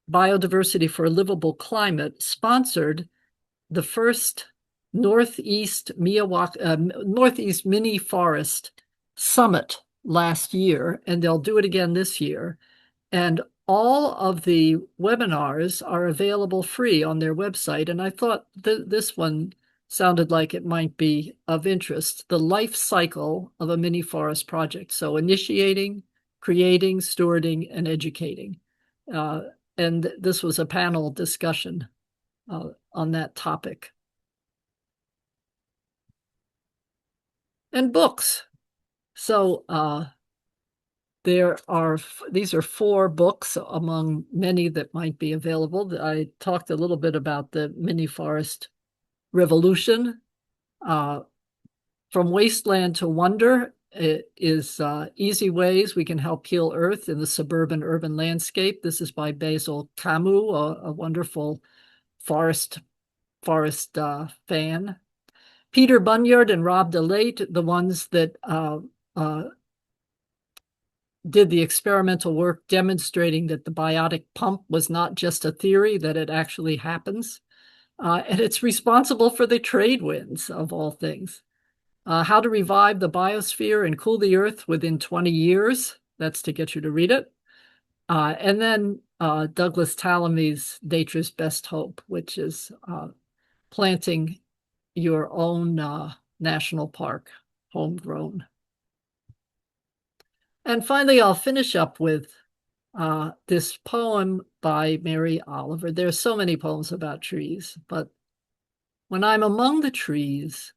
Biodiversity for a Livable Climate sponsored the first Northeast Mini Forest Summit last year, and they'll do it again this year. And all of the webinars are available free on their website. And I thought this one sounded like it might be of interest. The life cycle of a mini forest project. So initiating, creating, stewarding, and educating. And this was a panel discussion on that topic. And books. So these are 4 books among many that might be available. I talked a little bit about the mini forest revolution. From Wasteland to Wonder is Easy Ways We Can Help Heal Earth in the Suburban Urban Landscape. This is by Basil Camus, a wonderful forest fan. Peter Bunyard and Rob DeLate, the ones that did the experimental work demonstrating that the biotic pump was not just a theory, that it actually happens. And it's responsible for the trade winds of all things. How to Revive the Biosphere and Cool the Earth Within 20 Years. That's to get you to read it. And then Douglas Tallamy's Nature's Best Hope, which is planting your own national park, homegrown. And finally, I'll finish up with this poem by Mary Oliver. There are so many poems about trees, but when I'm among the trees,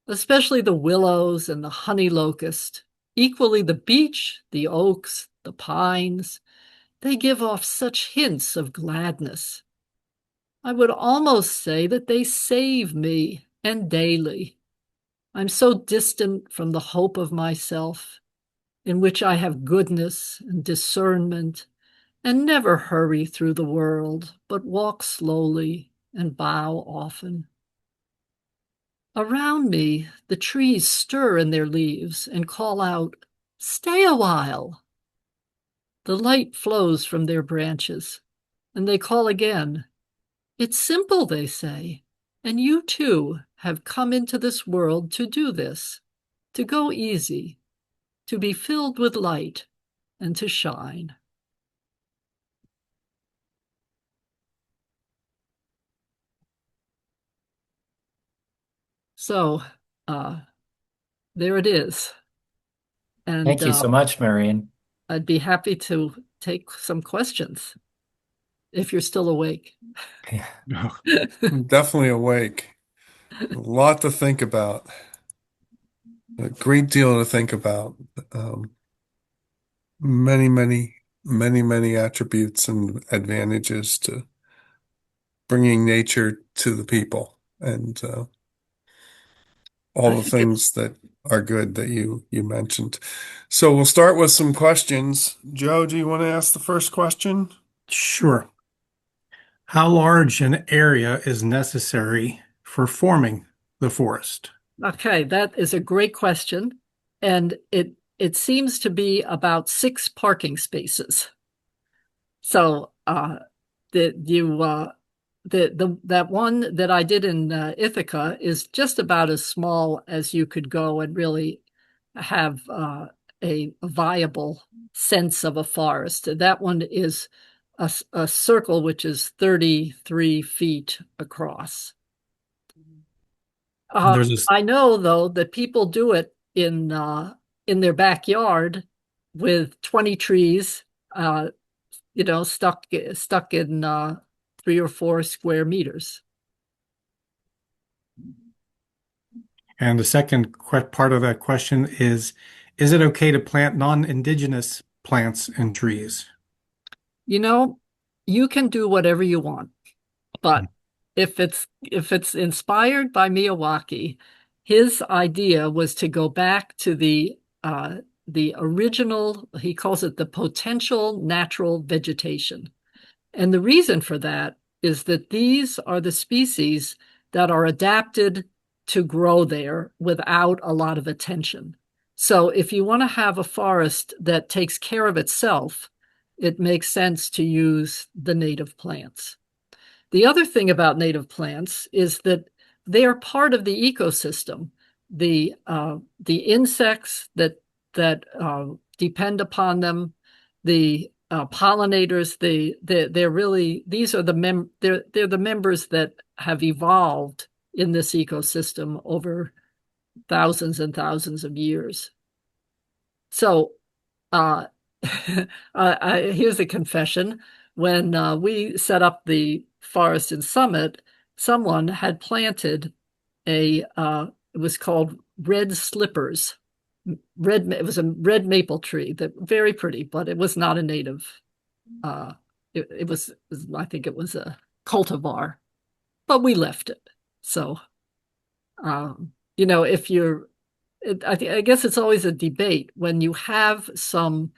especially the willows and the honey locust, equally the beech, the oaks, the pines, they give off such hints of gladness. I would almost say that they save me, and daily. I'm so distant from the hope of myself, in which I have goodness and discernment, and never hurry through the world, but walk slowly and bow often. Around me, the trees stir in their leaves and call out, "Stay a while." The light flows from their branches, and they call again. It's simple, they say, and you too have come into this world to do this, to go easy, to be filled with light, and to shine. So there it is. And Thank you so much, Marian. I'd be happy to take some questions if you're still awake. Yeah. I'm definitely awake. A lot to think about. A great deal to think about. Um, many attributes and advantages to bringing nature to the people, and I all the think it's things that are good that you mentioned. So we'll start with some questions. Joe, do you want to ask the first question? Sure. How large an area is necessary for forming the forest? okay. That is a great question, and it seems to be about 6 parking spaces. So that you the that one that I did in Ithaca is just about as small as you could go and really have a viable sense of a forest. That one is a circle which is 33 feet across. And there's this, I know though that people do it in their backyard with 20 trees, uh, stuck in 3 or 4 square meters. and the second part of that question is it okay to plant non-indigenous plants and trees? You know, you can do whatever you want, but if it's inspired by Miyawaki, his idea was to go back to the original, he calls it the potential natural vegetation. And the reason for that is that these are the species that are adapted to grow there without a lot of attention. So if you want to have a forest that takes care of itself, it makes sense to use the native plants. The other thing about native plants is that they are part of the ecosystem. The insects that depend upon them, the pollinators, they're really these are they're the members that have evolved in this ecosystem over thousands and thousands of years. So uh, here's a confession. When we set up the forest in Summit, someone had planted it was called red slippers. It was a red maple tree that very pretty, but it was not a native. Uh, I think it was a cultivar, but we left it. So, if I guess it's always a debate when you have some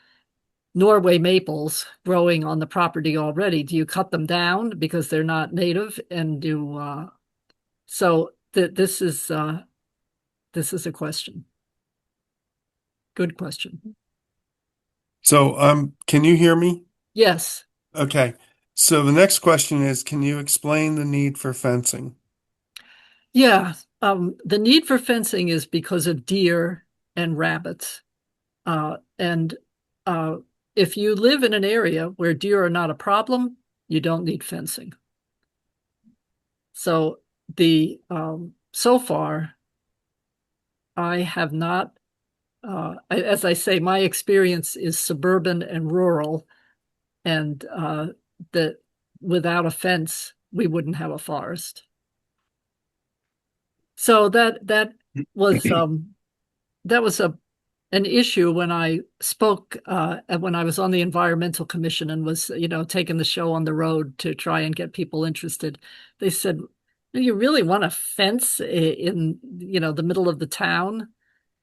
Norway maples growing on the property already. Do you cut them down because they're not native? And so this is a question. Good question. So, can you hear me? Yes. Okay. So the next question is, can you explain the need for fencing? Yeah. The need for fencing is because of deer and rabbits. And if you live in an area where deer are not a problem, you don't need fencing. So so far, I have not, as I say, my experience is suburban and rural, and that without a fence, we wouldn't have a forest. So was that was an issue when I spoke when I was on the environmental commission and was taking the show on the road to try and get people interested. They said, "Do you really want a fence in the middle of the town?"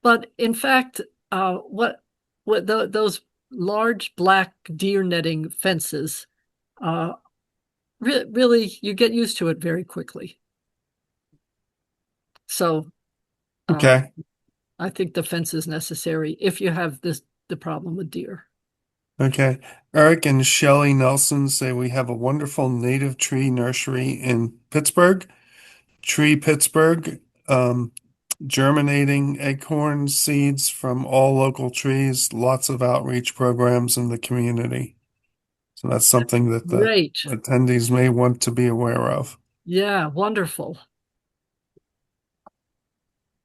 But in fact, those large black deer netting fences, uh, really you get used to it very quickly. So uh, Okay. I think the fence is necessary if you have the problem with deer. Okay. Eric and Shelley Nelson say we have a wonderful native tree nursery in Pittsburgh. Tree Pittsburgh, germinating acorn seeds from all local trees, lots of outreach programs in the community. So that's something that the Great. attendees may want to be aware of. Yeah, wonderful.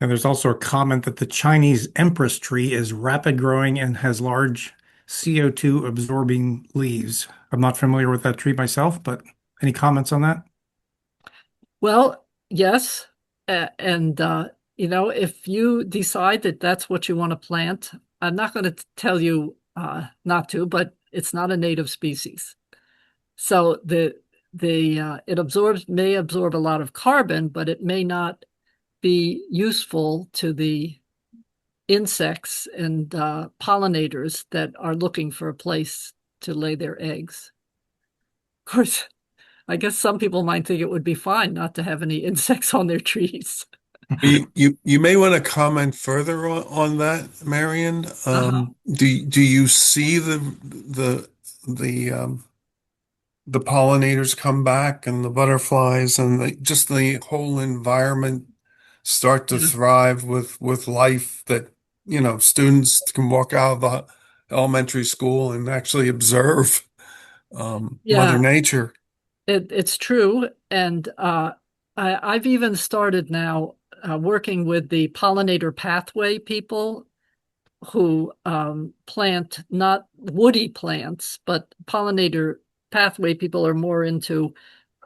And there's also a comment that the Chinese empress tree is rapid growing and has large CO2 absorbing leaves. I'm not familiar with that tree myself, but any comments on that? Well, yes. And, if you decide that that's what you want to plant, I'm not going to tell you not to, but it's not a native species. So it may absorb a lot of carbon, but it may not be useful to the insects and pollinators that are looking for a place to lay their eggs. Of course, I guess some people might think it would be fine not to have any insects on their trees. You may want to comment further on that, Marian. Uh-huh. Do you see the pollinators come back and the butterflies and just the whole environment start to Yeah. thrive with life that, students can walk out of the elementary school and actually observe Mother Yeah, Nature. it's true. And I've even started now working with the pollinator pathway people who plant not woody plants, but pollinator pathway people are more into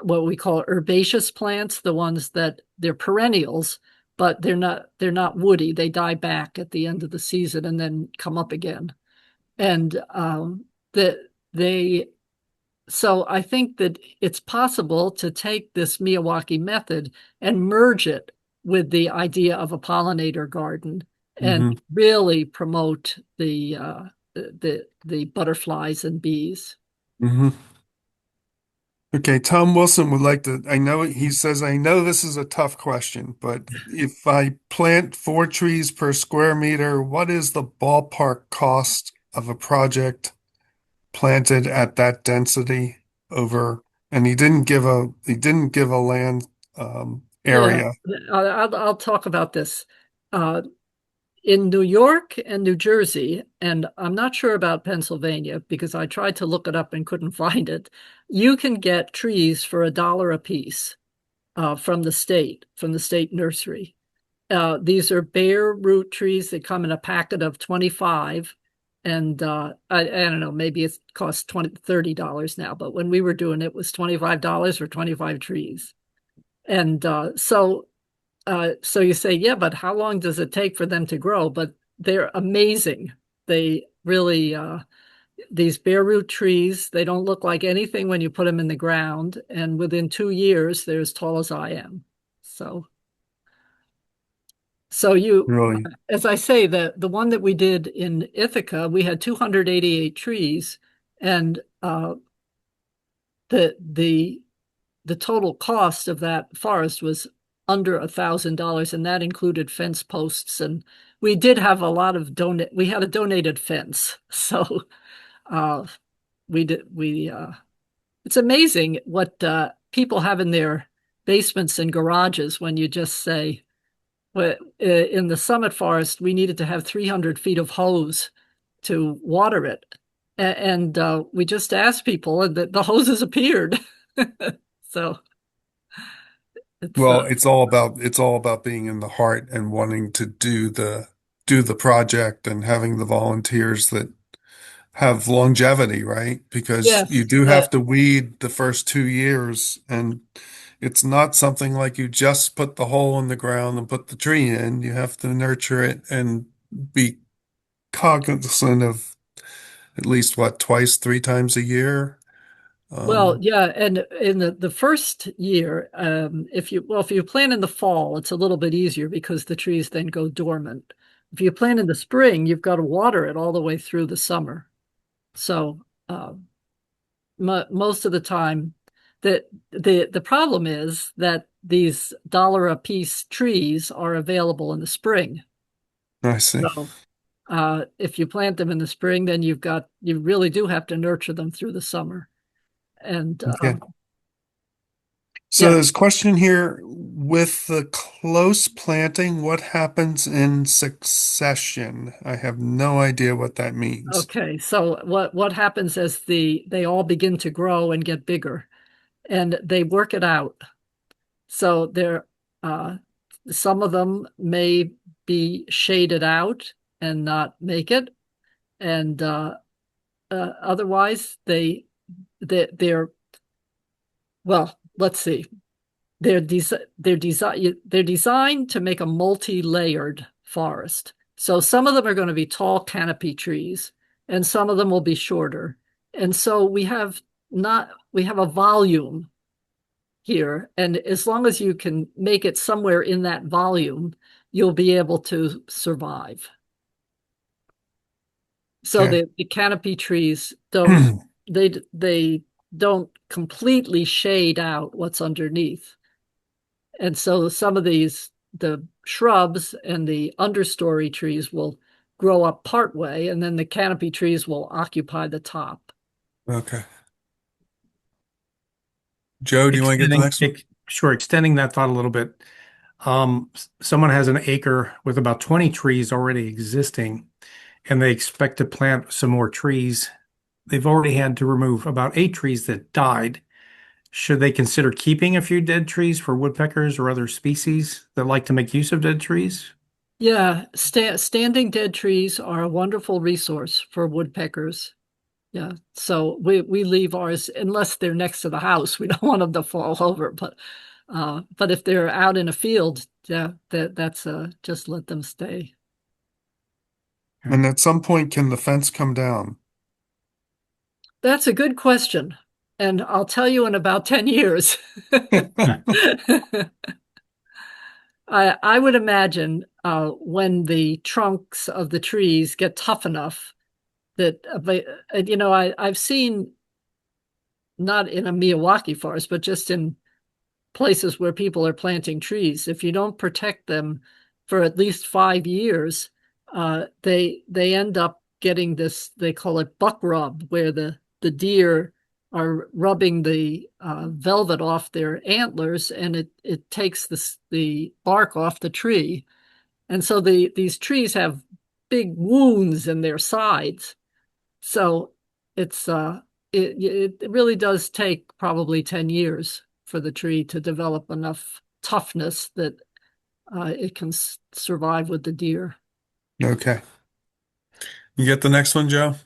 what we call herbaceous plants, the ones that they're perennials, but they're not woody. They die back at the end of the season and then come up again. And that they so I think that it's possible to take this Miyawaki method and merge it with the idea of a pollinator garden and Hmm. really promote the butterflies and bees. Hmm. Okay, Tom Wilson would like to, he says, I know this is a tough question, but if I plant 4 trees per square meter, what is the ballpark cost of a project planted at that density over, and he didn't give a land Yeah, area. I'll talk about this. Uh, in New York and New Jersey, and I'm not sure about Pennsylvania because I tried to look it up and couldn't find it. You can get trees for $1 a piece from the state nursery. These are bare root trees that come in a packet of 25. And I don't know, maybe it costs $30 now, but when we were doing it, it was $25 for 25 trees. And so you say, yeah, but how long does it take for them to grow? But they're amazing. They really, these bare root trees, they don't look like anything when you put them in the ground. And within 2 years, they're as tall as I am. So, Really? as I say, the one that we did in Ithaca, we had 288 trees, and the the the total cost of that forest was under $1,000, and that included fence posts. And we did have a lot of we had a donated fence. So uh, we did, it's amazing what people have in their basements and garages when you just say, well, in the Summit Forest, we needed to have 300 feet of hose to water it. And we just asked people, and the hoses appeared. So it's Well, it's all about being in the heart and wanting to do the project and having the volunteers that have longevity, right? Because you yes, do have to weed the first 2 years, and it's not something like you just put the hole in the ground and put the tree in. You have to nurture it and be cognizant of at least what, twice, 3 times a year. well, Um, yeah, and in the first year, if you plant in the fall, it's a little bit easier because the trees then go dormant. If you plant in the spring, you've got to water it all the way through the summer. So most of the time, the problem is that these dollar a piece trees are available in the spring. I see. So if you plant them in the spring, then you really do have to nurture them through the summer. And Okay. So yeah, there's a question here with the close planting, what happens in succession? I have no idea what that means. okay. So what happens as they all begin to grow and get bigger, and they work it out. So they're uh, some of them may be shaded out and not make it, and otherwise they're well, let's see. They're designed to make a multi-layered forest. So some of them are going to be tall canopy trees, and some of them will be shorter. And so we have a volume here, and as long as you can make it somewhere in that volume, you'll be able to survive. So Okay. the canopy trees don't they don't completely shade out what's underneath. And so some of the shrubs and the understory trees will grow up part way, and then the canopy trees will occupy the top. Okay. Joe, do you want to get the Extending, next one? sure, extending that thought a little bit. Someone has an acre with about 20 trees already existing, and they expect to plant some more trees. They've already had to remove about 8 trees that died. Should they consider keeping a few dead trees for woodpeckers or other species that like to make use of dead trees? Yeah, standing dead trees are a wonderful resource for woodpeckers. Yeah, so we leave ours unless they're next to the house. We don't want them to fall over, but if they're out in a field, yeah, that's just let them stay. And at some point, can the fence come down? That's a good question, and I'll tell you in about 10 years. I would imagine when the trunks of the trees get tough enough that, I've seen not in a Miyawaki forest, but just in places where people are planting trees. If you don't protect them for at least 5 years, they end up getting this. They call it buck rub, where the deer are rubbing the velvet off their antlers, and it takes the bark off the tree, and so these trees have big wounds in their sides. So it's it really does take probably 10 years for the tree to develop enough toughness that it can survive with the deer. Okay. You get the next one, Joe?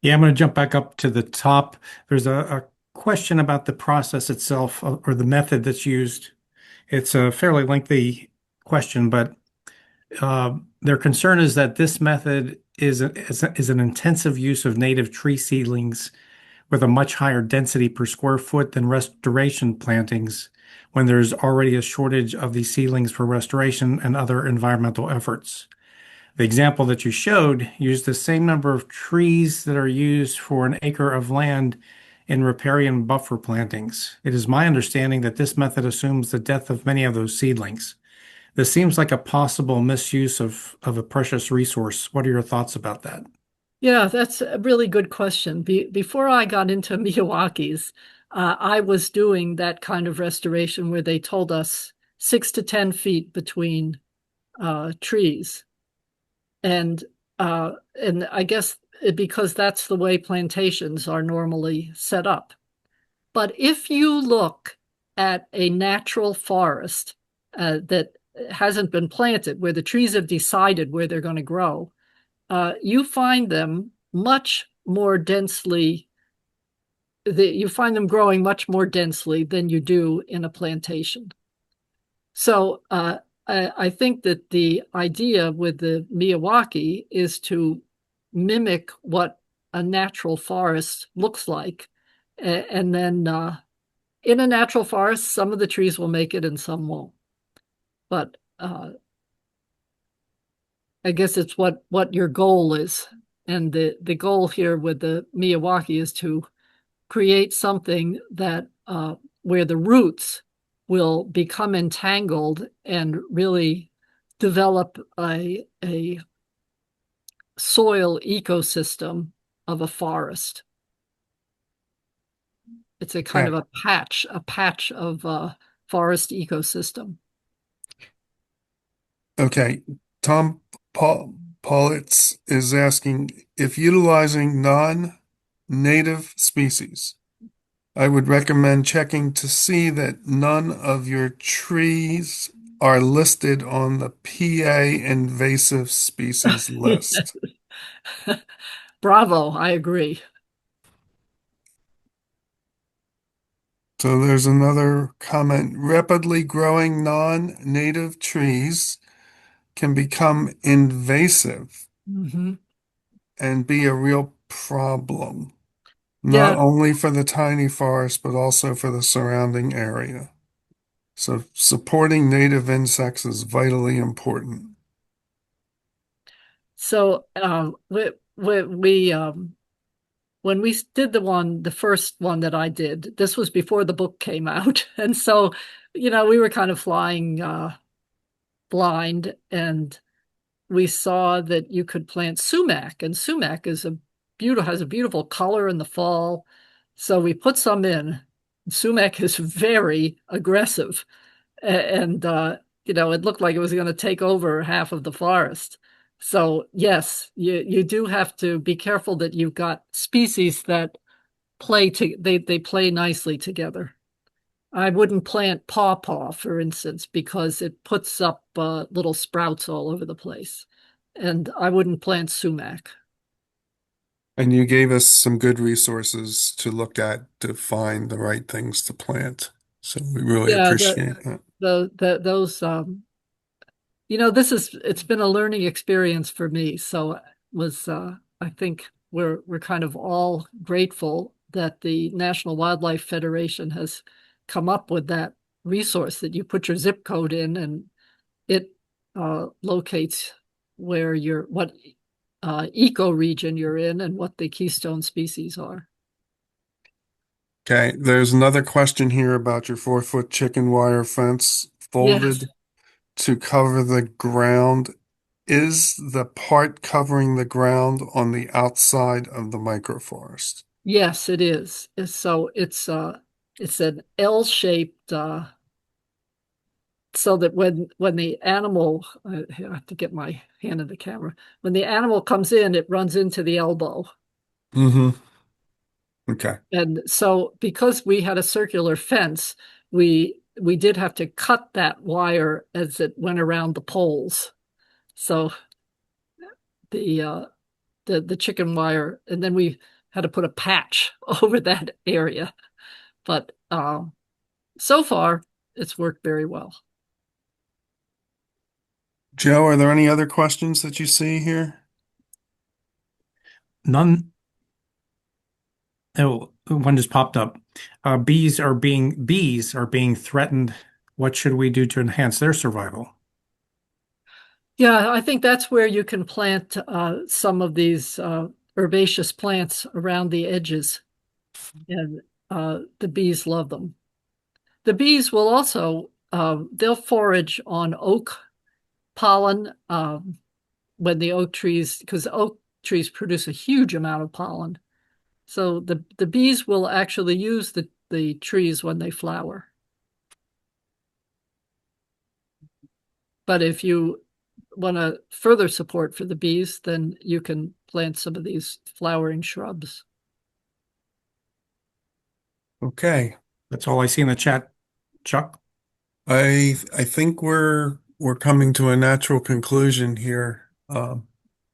Yeah, I'm going to jump back up to the top. There's a question about the process itself or the method that's used. It's a fairly lengthy question, but their concern is that this method is an intensive use of native tree seedlings with a much higher density per square foot than restoration plantings when there's already a shortage of these seedlings for restoration and other environmental efforts. The example that you showed used the same number of trees that are used for an acre of land in riparian buffer plantings. It is my understanding that this method assumes the death of many of those seedlings. This seems like a possible misuse of a precious resource. What are your thoughts about that? Yeah, that's a really good question. Before I got into Miyawaki's, I was doing that kind of restoration where they told us 6 to 10 feet between trees. And I guess because that's the way plantations are normally set up. But if you look at a natural forest that hasn't been planted, where the trees have decided where they're going to grow, you find them much more densely. You find them growing much more densely than you do in a plantation. So I think that the idea with the Miyawaki is to mimic what a natural forest looks like. And then in a natural forest, some of the trees will make it and some won't. But I guess it's what your goal is. And the goal here with the Miyawaki is to create something that where the roots will become entangled and really develop a soil ecosystem of a forest. It's a kind Okay. of a patch of forest ecosystem. Okay. Tom Paulitz is asking if utilizing non-native species, I would recommend checking to see that none of your trees are listed on the PA invasive species list. Bravo, I agree. So there's another comment. Rapidly growing non-native trees can become invasive Hmm. and be a real problem, not Yeah, only for the tiny forest, but also for the surrounding area. So supporting native insects is vitally important. so when we did the first one that I did, this was before the book came out, and so we were kind of flying blind, and we saw that you could plant sumac, and sumac is a beautiful has a beautiful color in the fall. So we put some in. Sumac is very aggressive, and it looked like it was going to take over half of the forest. So yes, you do have to be careful that you've got species that they play nicely together. I wouldn't plant pawpaw, for instance, because it puts up little sprouts all over the place. And I wouldn't plant sumac. And you gave us some good resources to look at to find the right things to plant. So we really Yeah, appreciate that. those it's been a learning experience for me. So was I think we're kind of all grateful that the National Wildlife Federation has come up with that resource that you put your zip code in and it locates what ecoregion you're in and what the keystone species are. Okay, there's another question here about your 4-foot chicken wire fence Yes, folded to cover the ground. Is the part covering the ground on the outside of the microforest? yes, it is. So it's an L-shaped so that when the animal I have to get my hand in the camera. When the animal comes in, it runs into the elbow. Mm-hmm. Okay. And so because we had a circular fence, we did have to cut that wire as it went around the poles. So the uh the chicken wire, and then we had to put a patch over that area. But so far it's worked very well. Joe, are there any other questions that you see here? None. Oh, one just popped up. Bees are being threatened. What should we do to enhance their survival? Yeah, I think that's where you can plant some of these herbaceous plants around the edges, and the bees love them. The bees will also they'll forage on oak pollen when the oak trees, because oak trees produce a huge amount of pollen. So the bees will actually use the trees when they flower. But if you want a further support for the bees, then you can plant some of these flowering shrubs. Okay. That's all I see in the chat, Chuck. I think we're coming to a natural conclusion here.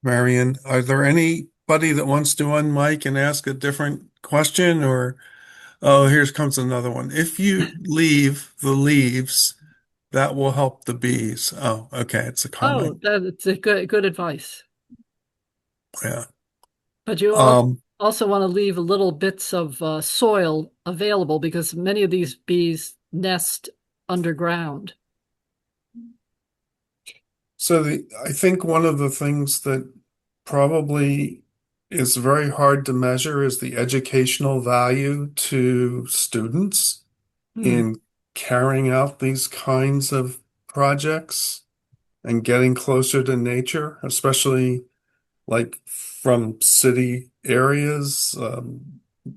Marian, are there anybody that wants to unmic and ask a different question or oh, here comes another one. If you leave the leaves, that will help the bees. Oh, okay, it's a Oh, comment. that's a good advice. Yeah. But you Um, also want to leave little bits of soil available because many of these bees nest underground. I think one of the things that probably is very hard to measure is the educational value to students Hmm. in carrying out these kinds of projects and getting closer to nature, especially like from city areas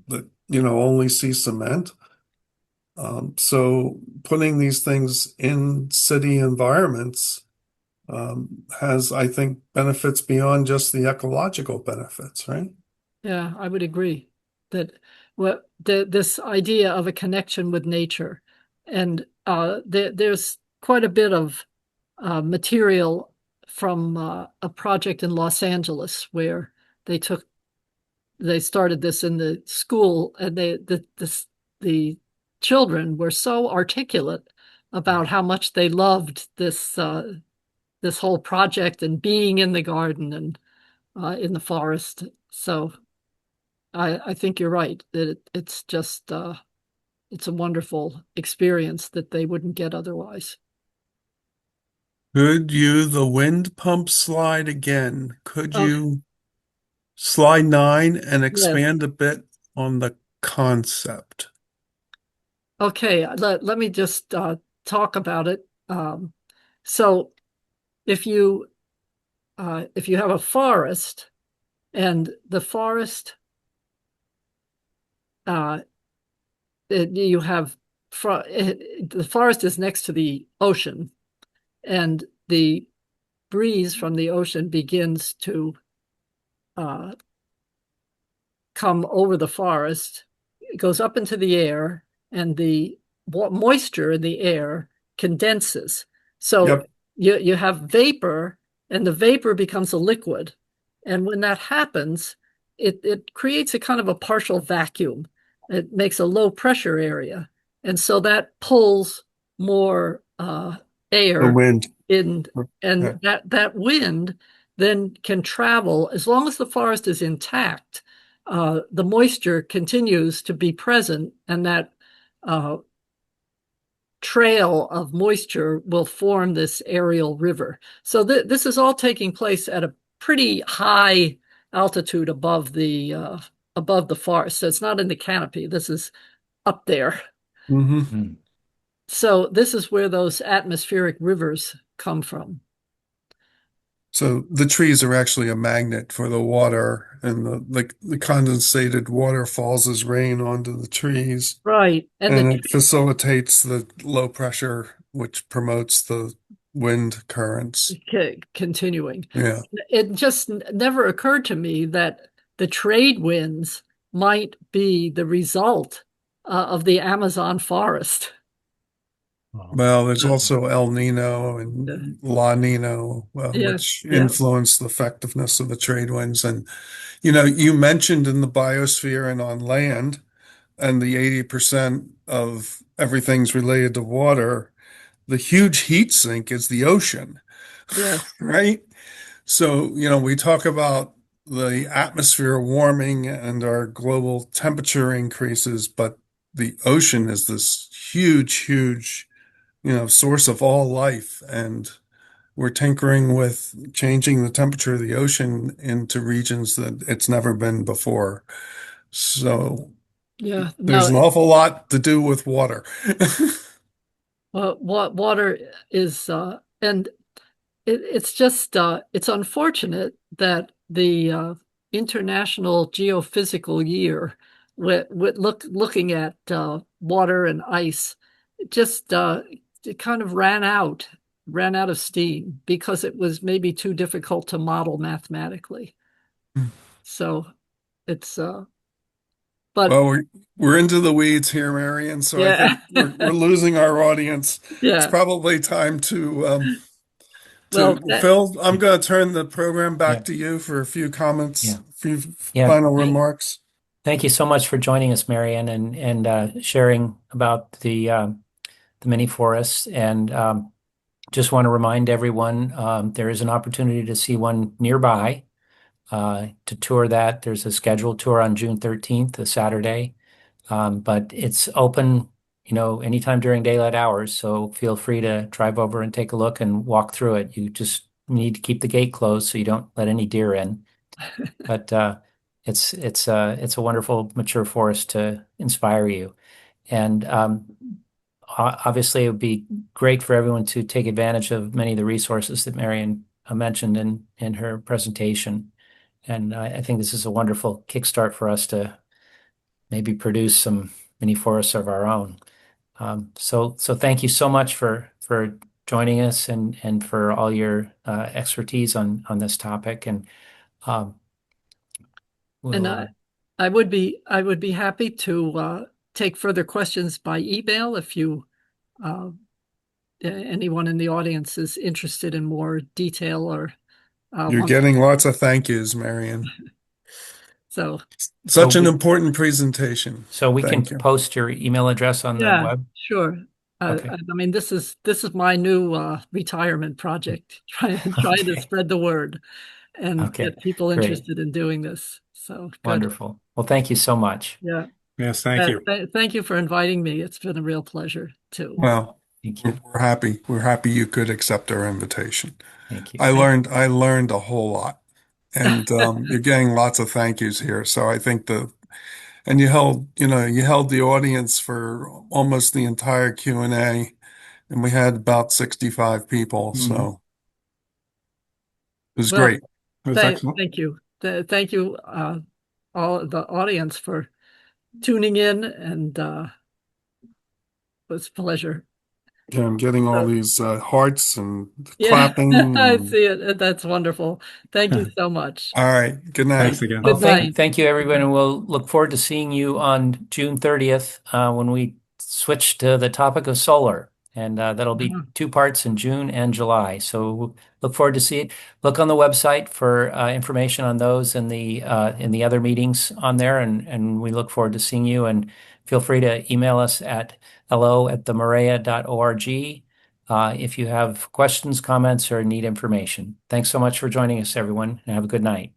that, only see cement. So putting these things in city environments has, I think, benefits beyond just the ecological benefits, right? Yeah, I would agree that this idea of a connection with nature, and there's quite a bit of material from a project in Los Angeles where they took they started this in the school, and the children were so articulate about how much they loved this whole project and being in the garden and in the forest. So I think you're right that it's just it's a wonderful experience that they wouldn't get otherwise. Could you, the wind pump slide again? Could Oh, you slide 9 and yes. expand a bit on the concept? Okay, let me just talk about it. So if you have a forest and the forest uh, you have the forest is next to the ocean, and the breeze from the ocean begins to uh, come over the forest. It goes up into the air, and the moisture in the air condenses. So Yep. you have vapor, and the vapor becomes a liquid. And when that happens, it creates a kind of a partial vacuum. It makes a low pressure area. And so that pulls more The air wind. in, Yeah. and that wind then can travel as long as the forest is intact. The moisture continues to be present, and that uh, trail of moisture will form this aerial river. So this is all taking place at a pretty high altitude above the forest. So it's not in the canopy. This is up there. Hmm. Mm. So this is where those atmospheric rivers come from. So the trees are actually a magnet for the water, and the condensated water falls as rain onto the trees, Right. And the and it facilitates the low pressure, which promotes the wind currents. continuing. Yeah. It just never occurred to me that the trade winds might be the result of the Amazon forest. Wow. Well, there's Uh, also El Nino and La Nino, yes, which yeah, influence the effectiveness of the trade winds. And, you mentioned in the biosphere and on land, and the 80% of everything's related to water, the huge heat sink is the ocean, yes, right? So, we talk about the atmosphere warming and our global temperature increases, but the ocean is this huge, huge, source of all life. And we're tinkering with changing the temperature of the ocean into regions that it's never been before. So yeah. there's No, an awful lot to do with water. what water is, and it's just it's unfortunate that the International Geophysical Year, with looking at water and ice, just it kind of ran out of steam because it was maybe too difficult to model mathematically. So it's but Well, we're into the weeds here, Marian, so I yeah, think we're losing our audience. It's yeah. probably time Well, to Phil, I'm going to turn the program back Yeah, to you for a few comments, yeah, a few yeah. final remarks. Thank you so much for joining us, Marianne, and sharing about the mini forests. And just want to remind everyone there is an opportunity to see one nearby. To tour that, there's a scheduled tour on June 13th, a Saturday, but it's open, anytime during daylight hours. So feel free to drive over and take a look and walk through it. You just need to keep the gate closed so you don't let any deer in. But it's a wonderful mature forest to inspire you. And obviously, it would be great for everyone to take advantage of many of the resources that Marion mentioned in her presentation. And I think this is a wonderful kickstart for us to maybe produce some mini forests of our own. So thank you so much for joining us and for all your expertise on this topic. And um, and we'll I would be happy to take further questions by email if you uh, anyone in the audience is interested in more detail or You're wants. getting lots of thank yous, Marian. So Such an we, important presentation. so we can Thank you. post your email address on the yeah, web? sure. Okay. I mean, this is my new retirement project, trying to Okay. spread the word and Okay. get people Great. interested in doing this. So good. Wonderful. Well, thank you so much. Yeah. Yes, thank you. Thank you for inviting me. It's been a real pleasure too. Well, Thank we're you. we're happy. We're happy you could accept our invitation. Thank you. I learned a whole lot, and you're getting lots of thank yous here. So I think and you held the audience for almost the entire Q&A, and we had about 65 people. Mhm. So it was Well, great. It was excellent. thank you. Thank you, all the audience for tuning in, and it was a pleasure. Yeah, I'm getting all So, these hearts and yeah, I clapping. see it. That's wonderful. Thank you so much. All right. Good Thanks night. again. Well, Good night. thank you, everyone, and we'll look forward to seeing you on June 30th when we switch to the topic of solar. And that'll be Uh-huh. 2 parts in June and July. So look forward to see it. Look on the website for information on those and the other meetings on there. And we look forward to seeing you. And feel free to email us at hello@themaria.org if you have questions, comments, or need information. Thanks so much for joining us, everyone, and have a good night.